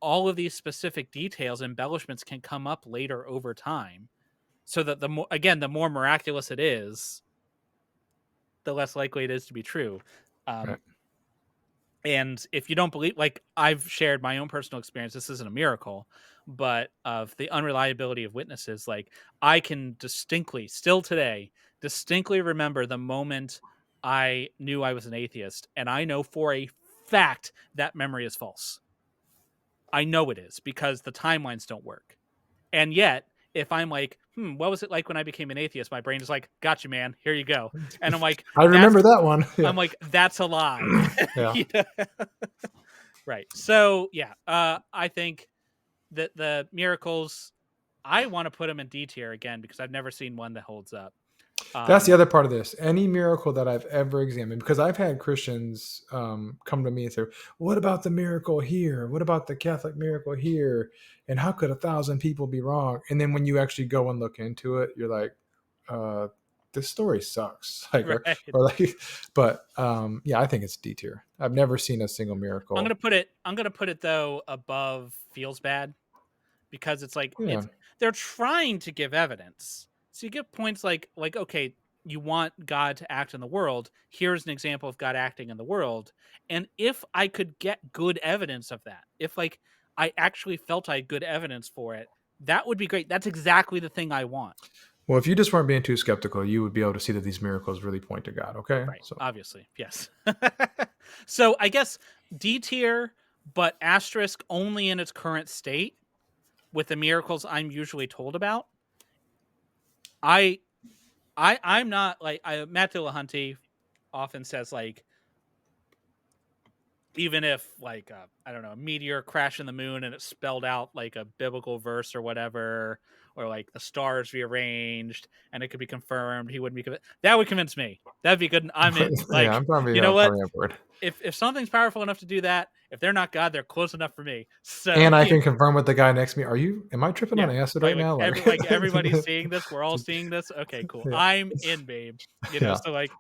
all of these specific details, embellishments can come up later over time, so that the more miraculous it is, the less likely it is to be true. right. Um, and if you don't believe, like I've shared my own personal experience, this isn't a miracle, but of the unreliability of witnesses, like I can still today, distinctly remember the moment I knew I was an atheist, and I know for a fact that memory is false. I know it is because the timelines don't work. And yet, if I'm like, what was it like when I became an atheist? My brain is like, gotcha, man, here you go. And I'm like, I remember that one. Yeah, that's a lie. yeah. You know? Right. So yeah, I think that the miracles, I want to put them in D tier again because I've never seen one that holds up. That's the Um, other part of this. Any miracle that I've ever examined, because I've had Christians come to me and say, "What about the miracle here? What about the Catholic miracle here? And how could 1,000 people be wrong?" And then when you actually go and look into it, you're like, uh, "This story sucks." Like, right. or like, but yeah, I think it's D tier. I've never seen a single miracle. I'm gonna put it though above feels bad, because it's like Yeah. they're trying to give evidence. So you give points like okay, you want God to act in the world. Here's an example of God acting in the world. And if I could get good evidence of that, if like I actually felt I had good evidence for it, that would be great. That's exactly the thing I want. Well, if you just weren't being too skeptical, you would be able to see that these miracles really point to God. Okay, Right. so Obviously. Yes. So I guess D tier, but asterisk only in its current state with the miracles I'm usually told about. I I'm not like Matt Dillahunty often says like, even if like I don't know, a meteor crashed in the moon and it spelled out like a biblical verse or whatever, or like the stars rearranged and it could be confirmed, he wouldn't be that would convince me. That'd be good. I'm in. yeah, Like, I'm probably you know what? on board. If something's powerful enough to do that, if they're not God, they're close enough for me. So And I yeah, can confirm with the guy next to me. Am I tripping yeah. on acid right now? Like, Like everybody's seeing this, we're all seeing this. Okay, cool. yeah, I'm in, babe. yeah. So like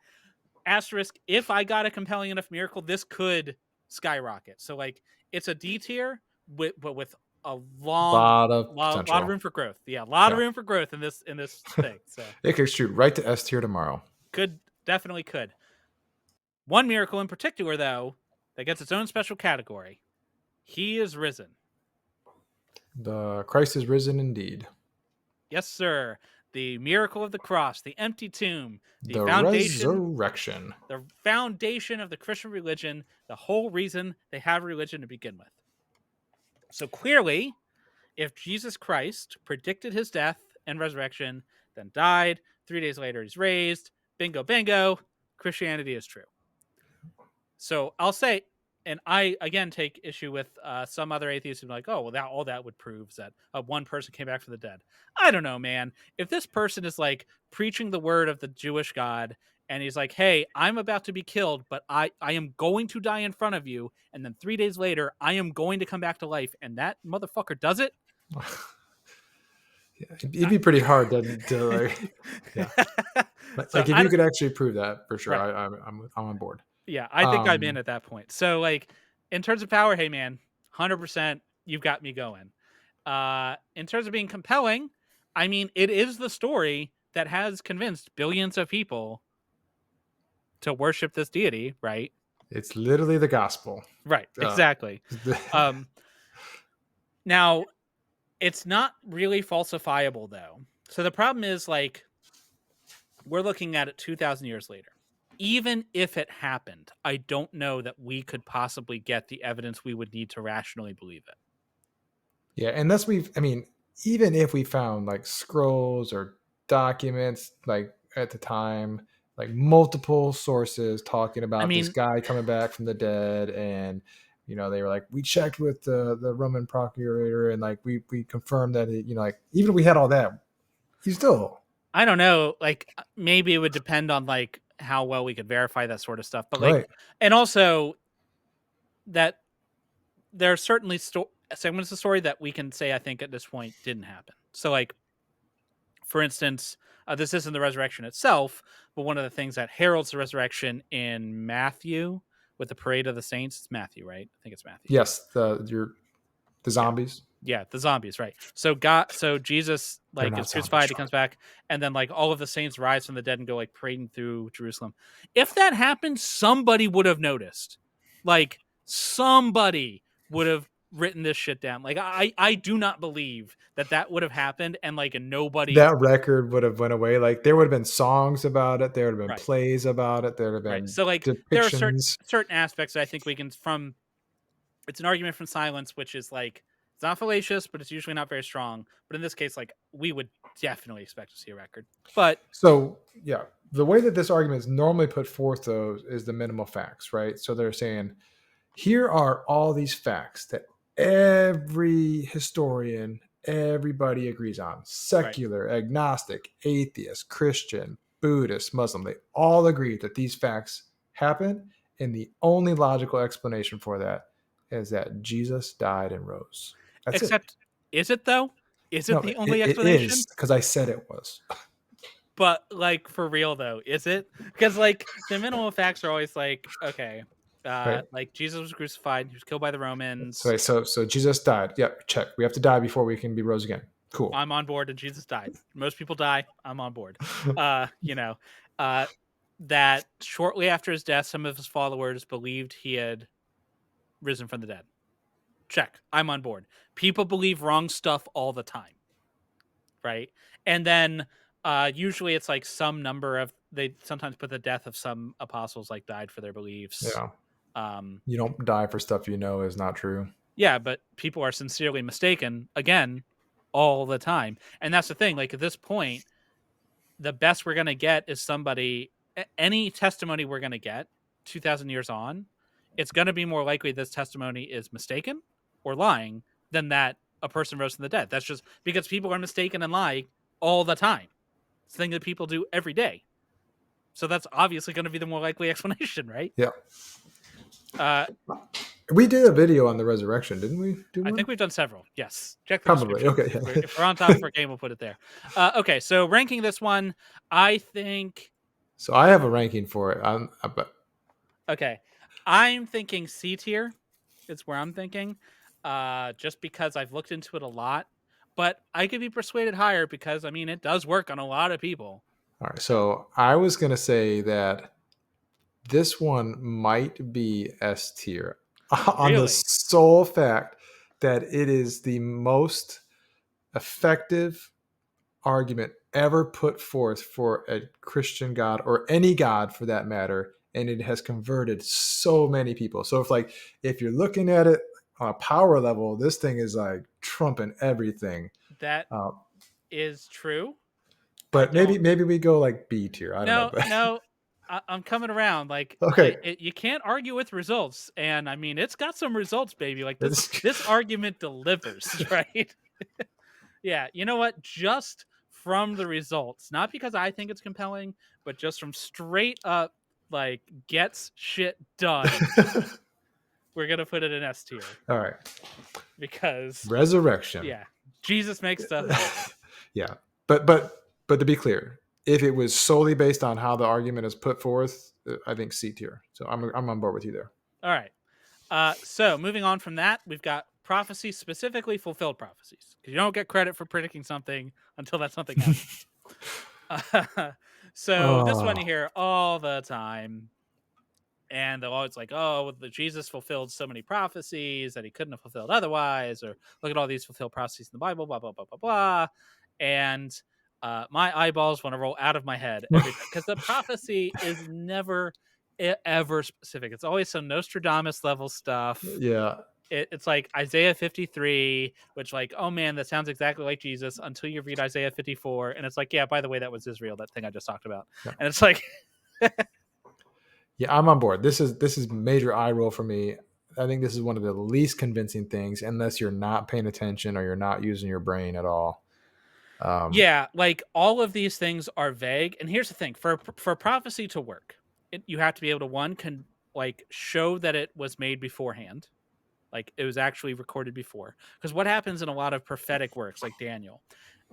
asterisk, if I got a compelling enough miracle, this could skyrocket. So like it's a D tier, but with a Lot of lot of potential. room for growth. Yeah, a lot of Yeah. room for growth in this thing. So It could shoot right to S tier tomorrow. could definitely could. One miracle in particular, though, that gets its own special category. He is risen. The Christ is risen indeed. Yes, sir. The miracle of the cross, the empty tomb, The resurrection. the foundation of the Christian religion, the whole reason they have religion to begin with. So clearly, if Jesus Christ predicted his death and resurrection, then died, 3 days later he's raised, bingo, bingo, Christianity is true. So I'll say, and I again take issue with some other atheists who are like, oh, well, that all that would prove is that one person came back from the dead. I don't know, man. If this person is like preaching the word of the Jewish God and he's like, hey, I'm about to be killed, but I am going to die in front of you. And then 3 days later, I am going to come back to life. And that motherfucker does it. It'd be pretty hard to like, yeah. So Like if you could actually prove that for sure, right. I'm on board. Yeah, I think I'm in at that point. So like in terms of power, hey man, 100% you've got me going. In terms of being compelling, I mean, it is the story that has convinced billions of people to worship this deity, right? It's literally the gospel. Right, Uh, exactly. Um, now, it's not really falsifiable though. So the problem is like we're looking at it 2,000 years later. Even if it happened, I don't know that we could possibly get the evidence we would need to rationally believe it. yeah, unless I mean, even if we found like scrolls or documents, like at the time, like multiple sources talking I about this mean, guy coming back from the dead, and they were like, we checked with the Roman procurator, and like we confirmed that like even if we had all that, you still I don't know. Like maybe it would depend on like how well we could verify that sort of stuff. But like, right. and also that there are certainly segments of the story that we can say I think at this point didn't happen. So like for instance, this isn't the resurrection itself, but one of the things that heralds the resurrection in Matthew with the parade of the saints, it's Matthew, right? I think it's Matthew. Yes, the Yeah. zombies. Yeah, the zombies, right? So Jesus They're like is not zombies, crucified, he Sean. comes back, and then like all of the saints rise from the dead and go like parading through Jerusalem. If that happened, somebody would have noticed. Like somebody would have written this shit down. Like I do not believe that would have happened, and like nobody. That record would have went away. Like there would have been songs about it. There would have been Right, plays about it. There would have right. been So like there are depictions. certain aspects that I think we can from. It's an argument from silence, which is like it's not fallacious, but it's usually not very strong. But in this case, like we would definitely expect to see a record. But So yeah, the way that this argument is normally put forth, though, is the minimal facts, right? So they're saying here are all these facts that every historian, everybody agrees on: right, secular, agnostic, atheist, Christian, Buddhist, Muslim. They all agree that these facts happen, and the only logical explanation for that is that Jesus died and rose. That's it. except is it though? Is it No, the only it is explanation? because I said it was. But like for real though, is it? Because like the minimal facts are always like okay, Right. like Jesus was crucified, he was killed by the So, Romans. so Jesus died. Yep, check. We have to die before we can be rose again. Cool. I'm on board, and Jesus died. Most people die. I'm on board. You know, uh, that shortly after his death, some of his followers believed he had risen from the dead. Check. I'm on board. People believe wrong stuff all the time, right? And then usually it's like some number of they sometimes put the death of some apostles like died for their beliefs. Yeah. Um, You don't die for stuff you know is not true. yeah, but people are sincerely mistaken again all the time, and that's the thing. Like at this point, the best we're gonna get is somebody. Any testimony we're gonna get 2,000 years on, it's gonna be more likely this testimony is mistaken or lying than that a person rose from the dead. That's just because people are mistaken and lie all the time. It's a thing that people do every day. So that's obviously going to be the more likely explanation, right? Yeah. Uh, We did a video on the resurrection, didn't we? Do I one? think we've done several. Yes. Check the Probably. description. Okay. If we're on top of our game, we'll put it there. Okay. So ranking this one, I think. So I have a ranking for it. Okay. I'm thinking C tier. It's where I'm thinking. Just because I've looked into it a lot, but I could be persuaded higher because I mean it does work on a lot of people. All right. So I was gonna say that this one might be S tier on the Really? sole fact that it is the most effective argument ever put forth for a Christian God or any God for that matter, and it has converted so many people. So if you're looking at it on a power level, this thing is like trumping everything. That Uh, is true. I but don't. maybe we go like B tier. I don't know. No, But no. I'm coming around. Like, okay, you can't argue with results, and I mean, it's got some results, baby. Like this, It's- this argument delivers, right? Yeah. You know what? Just from the results, not because I think it's compelling, but just from straight up, like, gets shit done. We're gonna put it in S tier all right. because, Resurrection. yeah, Jesus makes stuff happen. Yeah. But to be clear, if it was solely based on how the argument is put forth, I think C tier. So I'm on board with you there. All right. So moving on from that, we've got prophecies, specifically fulfilled prophecies, because you don't get credit for predicting something until that something happens. So this one Oh, you hear all the time, and they're always like, "Oh, the Jesus fulfilled so many prophecies that he couldn't have fulfilled otherwise," or "Look at all these fulfilled prophecies in the Bible." Blah blah blah blah blah. And my eyeballs want to roll out of my head every time because the prophecy is never ever specific. It's always some Nostradamus level stuff. yeah. It's like Isaiah 53, which like, oh man, that sounds exactly like Jesus until you read Isaiah 54, and it's like, yeah, by the way, that was Israel, that thing I just talked about, Yeah. and it's like, Yeah, I'm on board. This is major eye roll for me. I think this is one of the least convincing things, unless you're not paying attention or you're not using your brain at all. yeah, like all of these things are vague. And here's the thing: for prophecy to work, you have to be able to one can like show that it was made beforehand, like it was actually recorded before. Because what happens in a lot of prophetic works, like Daniel,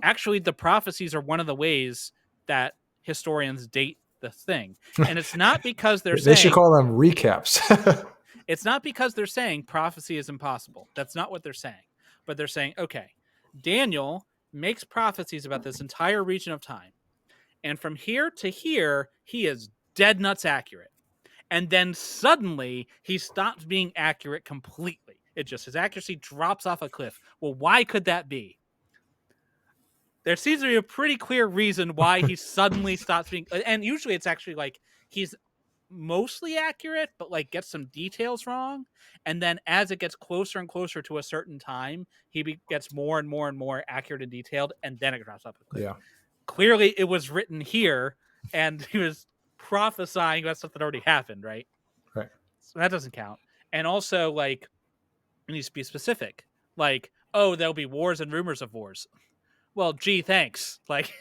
actually the prophecies are one of the ways that historians date the thing, and it's not because they're They should saying call them recaps. it's not because they're saying prophecy is impossible. That's not what they're saying. But they're saying, okay, Daniel makes prophecies about this entire region of time. And from here to here, he is dead nuts accurate. And then suddenly he stops being accurate completely. It just, his accuracy drops off a cliff. Well, why could that be? There seems to be a pretty clear reason why he suddenly stops being, and usually it's actually like he's mostly accurate, but like gets some details wrong. And then as it gets closer and closer to a certain time, he gets more and more and more accurate and detailed, and then it drops off a cliff. Yeah. Clearly, it was written here, and he was prophesying about stuff that already happened, right? Right. So that doesn't count. And also, like, it needs to be specific. Like, oh, there'll be wars and rumors of wars. Well, gee, thanks. Like,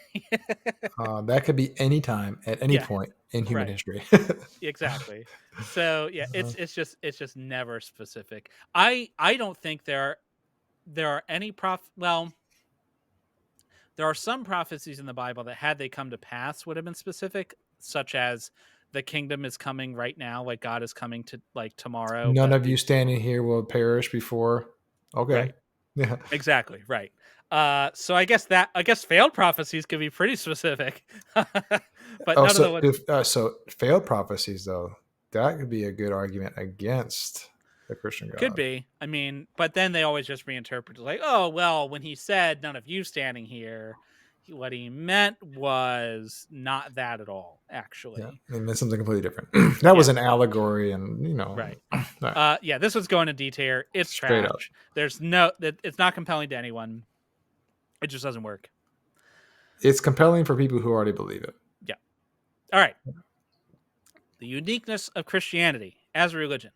That could be any time at any yeah, point in human right. history. Exactly. So yeah, Uh, it's just never specific. I don't think there are any well, there are some prophecies in the Bible that had they come to pass would have been specific, such as the kingdom is coming right now, like God is coming to like tomorrow, None but of you standing here will perish before. Okay. right. Yeah. Exactly, right. So I guess failed prophecies could be pretty specific. But Oh, none of the so ones if so, failed prophecies though, that could be a good argument against the Christian could God. be. I mean, but then they always just reinterpret it like, oh, well, when he said none of you standing here, what he meant was not that at all, Yeah, actually. I mean that's something completely different. That was Yeah, an allegory, and right. right, Yeah, this one's going to detail. It's straight up. trash. It's not compelling to anyone. It just doesn't work. It's compelling for people who already believe it. Yeah. All right. The uniqueness of Christianity as a religion.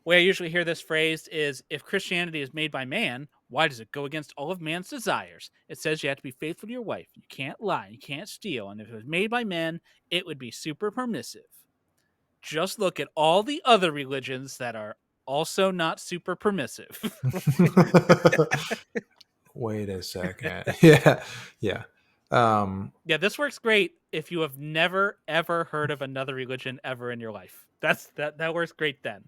Way I usually hear this phrased is if Christianity is made by man, why does it go against all of man's desires? It says you have to be faithful to your wife. You can't lie. You can't steal. And if it was made by men, it would be super permissive. Just look at all the other religions that are also not super permissive. Wait a second. Yeah, yeah. Yeah, this works great if you have never ever heard of another religion ever in your life. That works great then.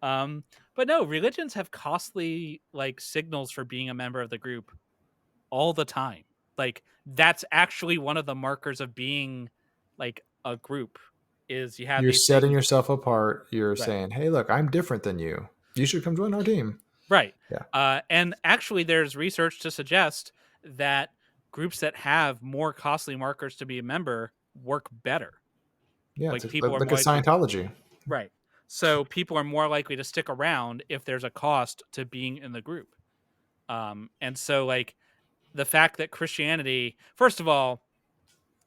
But no, religions have costly like signals for being a member of the group all the time. Like that's actually one of the markers of being like a group is you have You're these setting things. yourself apart. You're Right. saying, "Hey, look, I'm different than you. You should come join our team." Right. Yeah, And actually there's research to suggest that groups that have more costly markers to be a member work better. yeah. Like people are Look more at likely Scientology. right. So people are more likely to stick around if there's a cost to being in the group. And so like the fact that Christianity, first of all,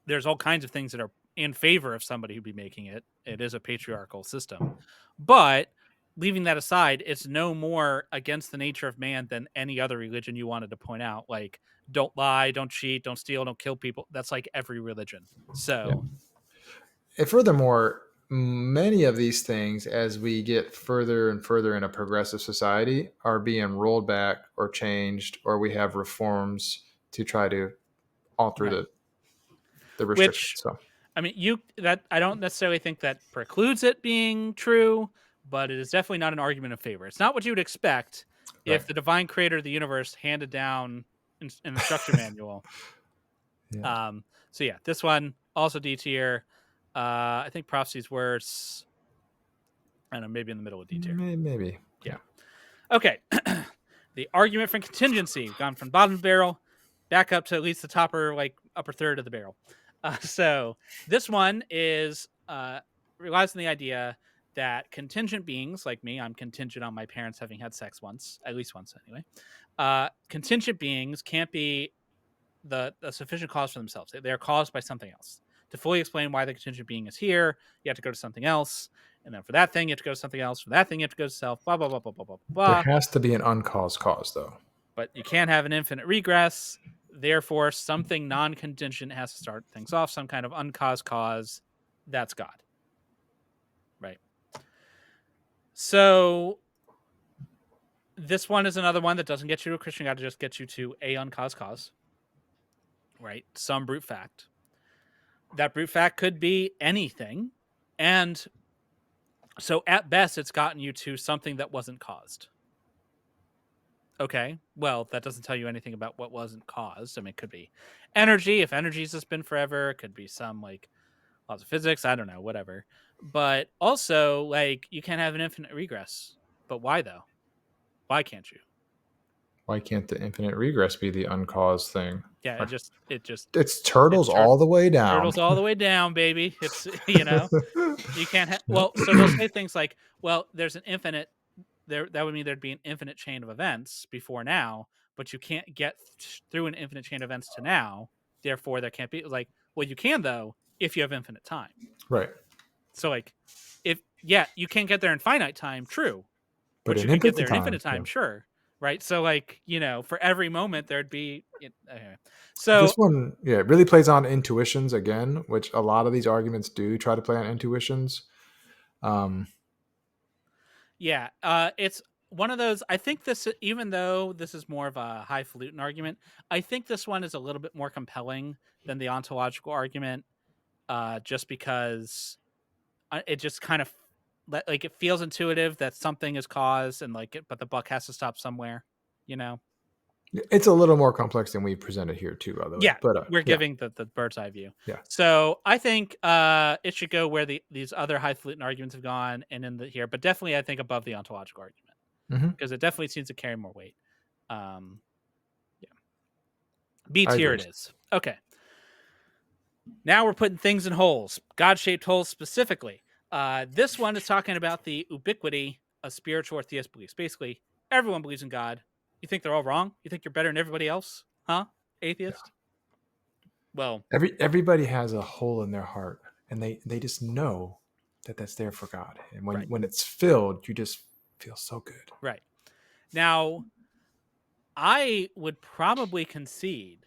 there's all kinds of things that are in favor of somebody who'd be making it. It is a patriarchal system. But leaving that aside, it's no more against the nature of man than any other religion you wanted to point out. Like, don't lie, don't cheat, don't steal, don't kill people. That's like every religion. Yeah. So, And furthermore, many of these things, as we get further and further in a progressive society, are being rolled back or changed, or we have reforms to try to alter Right. the restriction. Which, So I mean, I don't necessarily think that precludes it being true, but it is definitely not an argument in favor. It's not what you would expect right. if the divine creator of the universe handed down an instruction manual. Yeah. So yeah, this one also D tier. I think Prophecies worse. I don't know, maybe in the middle of D tier. Maybe. Yeah. Yeah. Okay. The argument from contingency, gone from bottom of the barrel back up to at least the top or like upper third of the barrel. So this one is relies on the idea that contingent beings like me, I'm contingent on my parents having had sex once, at least once anyway. Contingent beings can't be the sufficient cause for themselves. They are caused by something else. To fully explain why the contingent being is here, you have to go to something else. And then for that thing, you have to go to something else. For that thing, you have to go to self, blah, blah, blah, blah, blah, blah, There blah. has to be an uncaused cause, though. But you can't have an infinite regress. Therefore, something non contingent has to start things off, some kind of uncaused cause. That's God. Right. So this one is another one that doesn't get you to a Christian God, it just gets you to a uncaused cause. Right. Some brute fact. That brute fact could be anything. And so at best, it's gotten you to something that wasn't caused. Okay, well, that doesn't tell you anything about what wasn't caused. I mean, it could be energy. If energy's just been forever, it could be some like laws of physics. I don't know, whatever. But also, like, you can't have an infinite regress. But why though? Why can't you? Why can't the infinite regress be the uncaused thing? Yeah, It's turtles all the way down. turtles all the way down, baby. It's you can't have. Well, so they'll say things like, "Well, there's an infinite." That would mean there'd be an infinite chain of events before now, but you can't get through an infinite chain of events to now. Therefore, there can't be like. Well, you can though if you have infinite time. Right. So like, if yeah, you can't get there in finite time. True, But but you in could get infinite there in time, infinite time. yeah. Sure, right. So like for every moment there'd be. Anyway. This So one, yeah, it really plays on intuitions again, which a lot of these arguments do try to play on intuitions. Um, yeah, it's one of those. I think this, even though this is more of a highfalutin argument, I think this one is a little bit more compelling than the ontological argument, just because it just kind of like it feels intuitive that something is caused and like it, but the buck has to stop somewhere. You know? it's a little more complex than we presented here too, by the way. Yeah, But we're yeah, giving the bird's eye view. yeah. So I think it should go where these other highfalutin arguments have gone, and in the here, but definitely I think above the ontological argument. Hmm. Because it definitely seems to carry more weight. Um, yeah. B I tier agree. it is. Okay. Now we're putting things in holes, God shaped holes specifically. This one is talking about the ubiquity of spiritual or theist beliefs. Basically, everyone believes in God. You think they're all wrong? You think you're better than everybody else? Huh? Atheist? Well, Everybody has a hole in their heart, and they just know that that's there for God. And right, when it's filled, you just feel so good. right. Now, I would probably concede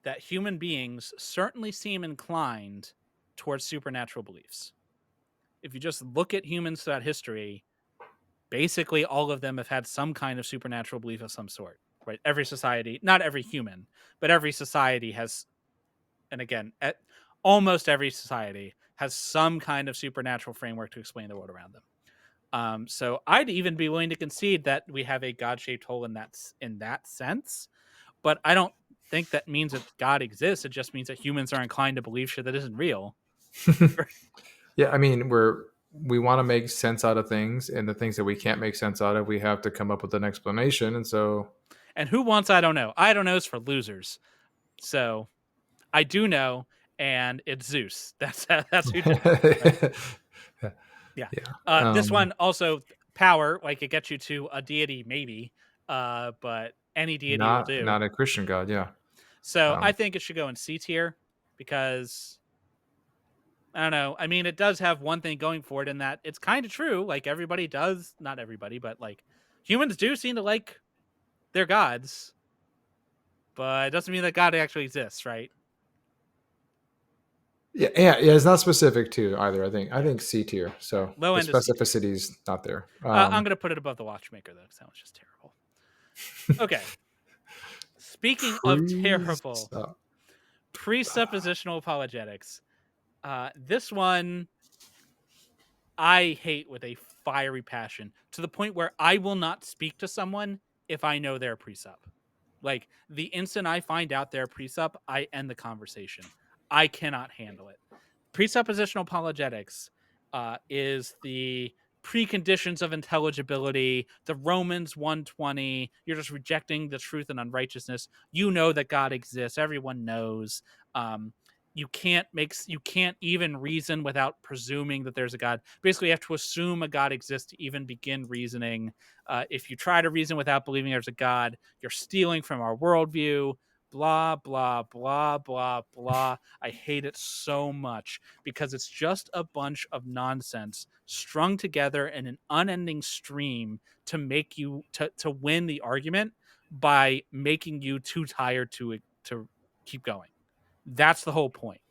that human beings certainly seem inclined towards supernatural beliefs. If you just look at humans throughout history, basically all of them have had some kind of supernatural belief of some sort, right? Every society, not every human, but every society has, and again, almost every society has some kind of supernatural framework to explain the world around them. So I'd even be willing to concede that we have a God-shaped hole in that sense, but I don't think that means that God exists. It just means that humans are inclined to believe shit that isn't real. Yeah, I mean, we want to make sense out of things, and the things that we can't make sense out of, we have to come up with an explanation. And so, And who wants I don't know? I don't know is for losers. So I do know, and it's Zeus. That's who did that. Right? Yeah. yeah, This one also power, like it gets you to a deity, maybe, but any deity will do. not a Christian God. Yeah, So I um, think it should go in C tier because I don't know. I mean, it does have one thing going for it in that it's kind of true. Like everybody does, not everybody, but like humans do seem to like their gods, but it doesn't mean that God actually exists, right? yeah. It's not specific to either. I Yeah. think C tier. Yeah. So Low the end is C tier. specificity is not there. I'm gonna put it above the Watchmaker though, because that was just terrible. Okay. Speaking of terrible, presuppositional apologetics. This one I hate with a fiery passion, to the point where I will not speak to someone if I know their presup. Like, the instant I find out their presup, I end the conversation. I cannot handle it. Presuppositional apologetics is the preconditions of intelligibility, the Romans 120. You're just rejecting the truth and unrighteousness. You know that God exists. Everyone knows. Um, you can't even reason without presuming that there's a God. Basically, you have to assume a God exists to even begin reasoning. If you try to reason without believing there's a God, you're stealing from our worldview. Blah blah blah blah blah. I hate it so much because it's just a bunch of nonsense strung together in an unending stream to make you to win the argument by making you too tired to keep going. That's the whole point.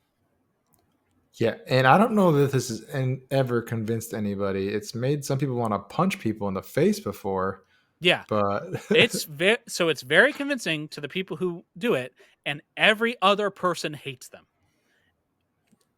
Yeah, and I don't know that this has ever convinced anybody. It's made some people want to punch people in the face before, Yeah. but It's very convincing to the people who do it, and every other person hates them.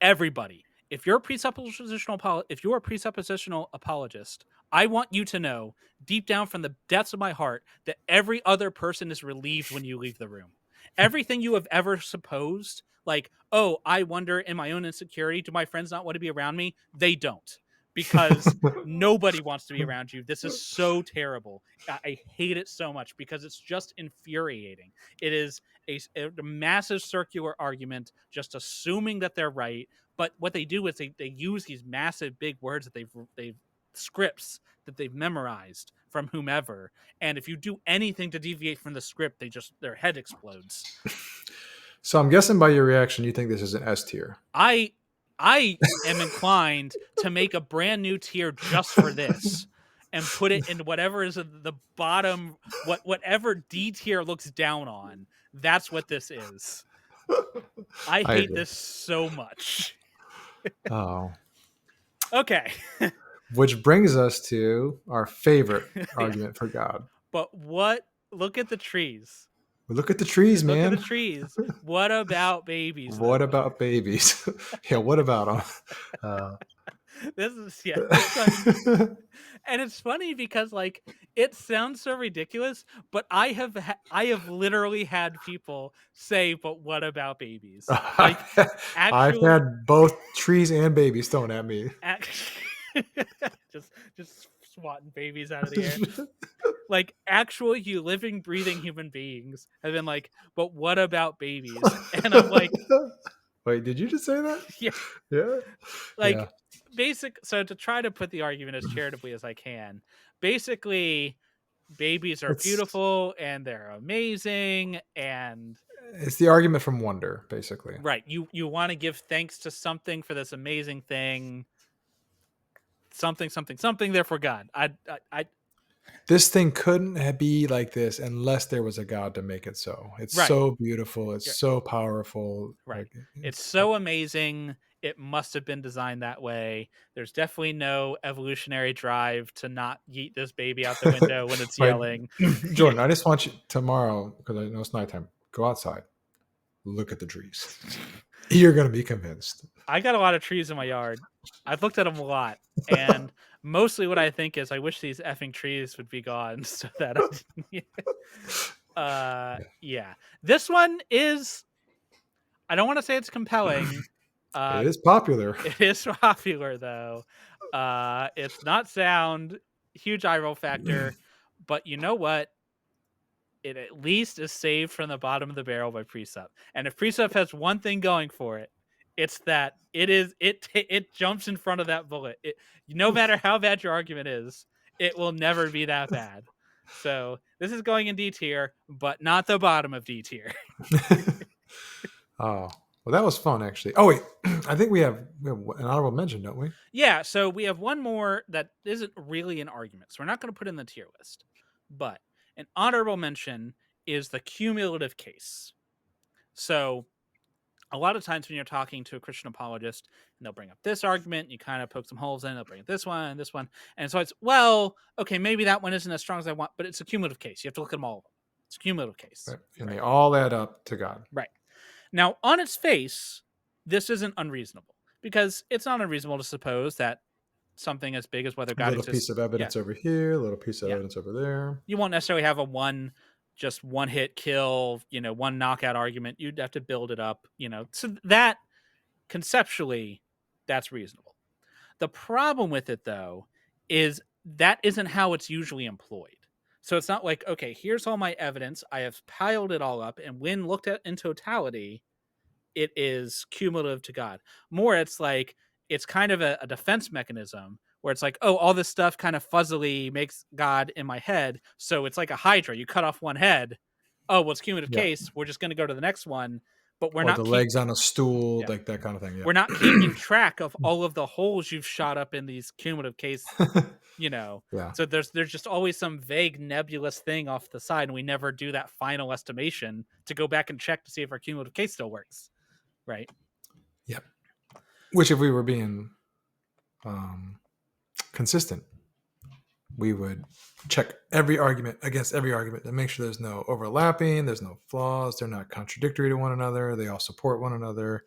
Everybody. If you're a presuppositional apologist, I want you to know deep down from the depths of my heart that every other person is relieved when you leave the room. Everything you have ever supposed, like, oh, I wonder in my own insecurity, do my friends not want to be around me? They don't, because nobody wants to be around you. This is so terrible. I hate it so much because it's just infuriating. It is a massive circular argument, just assuming that they're right. But what they do is they use these massive big words that they've scripts that they've memorized from whomever, and if you do anything to deviate from the script, their head explodes. So I'm guessing by your reaction, you think this is an S tier. I am inclined to make a brand new tier just for this and put it in whatever is at the bottom, whatever D tier looks down on. That's what this is. I hate this so much. Oh. Okay. Which brings us to our favorite argument for God. But look at the trees. Look at the trees, Look at man. the trees. What about babies? What though? about babies? Yeah, what about them? This one. And it's funny because, like, it sounds so ridiculous, but I have literally had people say, "But what about babies?" Like, I've actual, had both trees and babies thrown at me. just swatting babies out of the air. Like, actual living, breathing human beings have been like, "But what about babies?" And I'm like, Wait, did you just say that? yeah, Yeah. like, so to try to put the argument as charitably as I can, basically, babies are It's beautiful and they're amazing, and it's the argument from wonder, basically. right, you want to give thanks to something for this amazing thing, something, therefore God. I This thing couldn't be like this unless there was a God to make it so. It's right. so beautiful. It's You're, so powerful. right. Like It's it's so amazing. It must have been designed that way. There's definitely no evolutionary drive to not yeet this baby out the window when it's like yelling. Yeah. Jordan. I just want you tomorrow because I know it's nighttime. Go outside. Look at the trees. You're gonna be convinced. I got a lot of trees in my yard. I've looked at them a lot, and mostly what I think is I wish these effing trees would be gone so that I didn't. Yeah. This one is, I don't want to say it's compelling. It is popular. It is popular though. It's not sound, huge eye roll factor, but you know what? It at least is saved from the bottom of the barrel by Presup. And if Presup has one thing going for it, it's that it jumps in front of that bullet. No matter how bad your argument is, it will never be that bad. So this is going in D tier, but not the bottom of D tier. Oh, well, that was fun, actually. Oh, wait. I think we have an honorable mention, don't we? Yeah, so we have one more that isn't really an argument. So we're not going to put it in the tier list. But an honorable mention is the cumulative case. So a lot of times when you're talking to a Christian apologist and they'll bring up this argument, you kind of poke some holes in, they'll bring up this one and this one. And so it's, well, okay, maybe that one isn't as strong as I want, but it's a cumulative case. You have to look at them all. It's a cumulative case. Right. And they all add up to God. Right. Now, on its face, this isn't unreasonable, because it's not unreasonable to suppose that something as big as whether A God little exists, piece of evidence over here, a little piece of evidence over there. You won't necessarily have a just one hit kill, one knockout argument. You'd have to build it up, so that conceptually, that's reasonable. The problem with it, though, is that isn't how it's usually employed. So it's not like, okay, here's all my evidence. I have piled it all up. And when looked at in totality, it is cumulative to God. More, it's like, it's kind of a defense mechanism where it's like, oh, all this stuff kind of fuzzily makes God in my head. So it's like a Hydra. You cut off one head. Oh, well, it's cumulative Yeah. case. We're just going to go to the next one. But we're Or not the legs on a stool, like that kind of thing. Yeah. We're not keeping track of all of the holes you've shot up in these cumulative case, Yeah. So there's just always some vague nebulous thing off the side, and we never do that final estimation to go back and check to see if our cumulative case still works. Right. Yep. Which, if we were being consistent, we would check every argument against every argument to make sure there's no overlapping, there's no flaws, they're not contradictory to one another, they all support one another.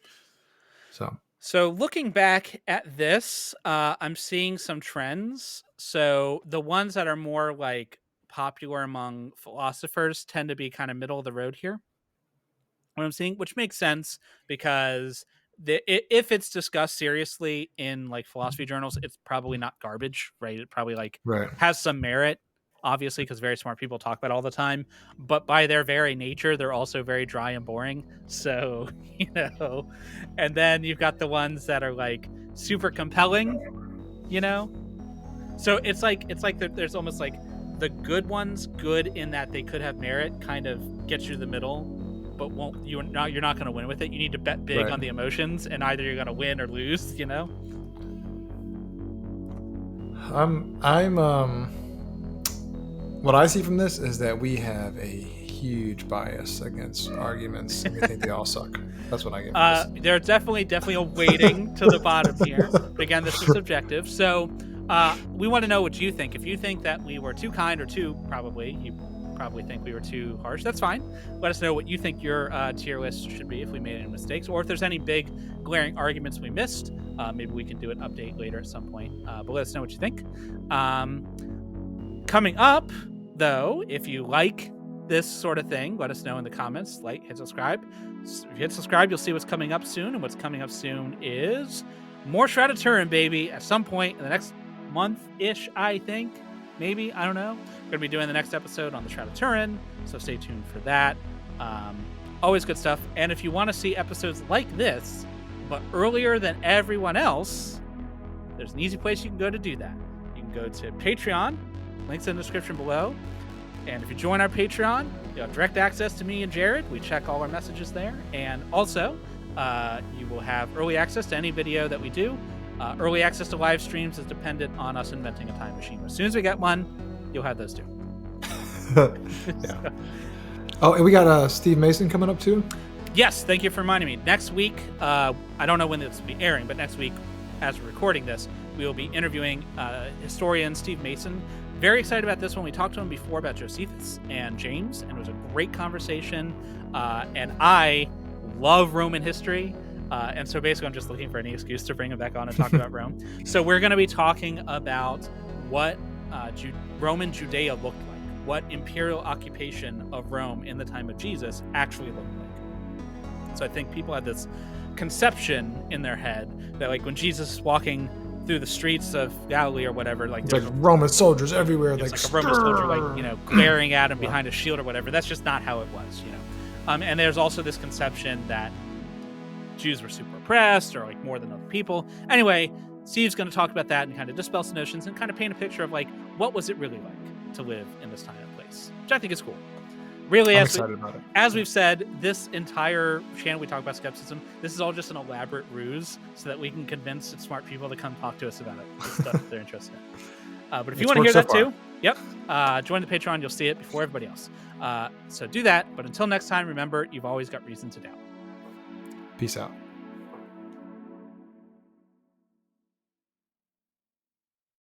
So looking back at this, I'm seeing some trends. So the ones that are more like popular among philosophers tend to be kind of middle of the road here. What I'm seeing, which makes sense, because if it's discussed seriously in like philosophy journals, it's probably not garbage, right? It probably has some merit, obviously, because very smart people talk about it all the time. But by their very nature, they're also very dry and boring. So, and then you've got the ones that are like super compelling, So it's like there's almost like the good ones, good in that they could have merit, kind of get you to the middle. But you're not going to win with it. You need to bet big on the emotions, and either you're going to win or lose. What I see from this is that we have a huge bias against arguments, and we think they all suck. That's what I get from this. There's definitely a weighting to the bottom here. But again, this is subjective. So we want to know what you think. If you think that we were too kind or you probably think we were too harsh, that's fine. Let us know what you think your tier list should be if we made any mistakes, or if there's any big glaring arguments we missed. Maybe we can do an update later at some point, but let us know what you think. Coming up, though, if you like this sort of thing, let us know in the comments. Hit subscribe. If you hit subscribe, you'll see what's coming up soon, and what's coming up soon is more Shroud of Turin, baby, at some point in the next month-ish, I think. Maybe, I don't know. We're going to be doing the next episode on the Shroud of Turin, so stay tuned for that. Always good stuff. And if you want to see episodes like this, but earlier than everyone else, there's an easy place you can go to do that. You can go to Patreon, links in the description below. And if you join our Patreon, you have direct access to me and Jared. We check all our messages there. And also, you will have early access to any video that we do. Early access to live streams is dependent on us inventing a time machine. As soon as we get one, you'll have those too. Yeah. Oh, and we got Steve Mason coming up too? Yes, thank you for reminding me. Next week, I don't know when this will be airing, but next week, as we're recording this, we will be interviewing historian Steve Mason. Very excited about this one. We talked to him before about Josephus and James, and it was a great conversation. And I love Roman history. And so basically, I'm just looking for any excuse to bring him back on and talk about Rome. So we're going to be talking about what Roman Judea looked like, what imperial occupation of Rome in the time of Jesus actually looked like. So I think people have this conception in their head that, like, when Jesus is walking through the streets of Galilee or whatever, like there's Roman soldiers everywhere, like a Roman soldier, like, glaring at him behind a shield or whatever. That's just not how it was, And there's also this conception that Jews were super oppressed, or like more than other people. Anyway, Steve's going to talk about that and kind of dispel some notions and kind of paint a picture of like what was it really like to live in this time and place, which I think is cool. Really, as we've said, this entire channel we talk about skepticism. This is all just an elaborate ruse so that we can convince smart people to come talk to us about it. Stuff that they're interested in. But if you want to hear that too, join the Patreon. You'll see it before everybody else. So do that. But until next time, remember, you've always got reason to doubt. Peace out.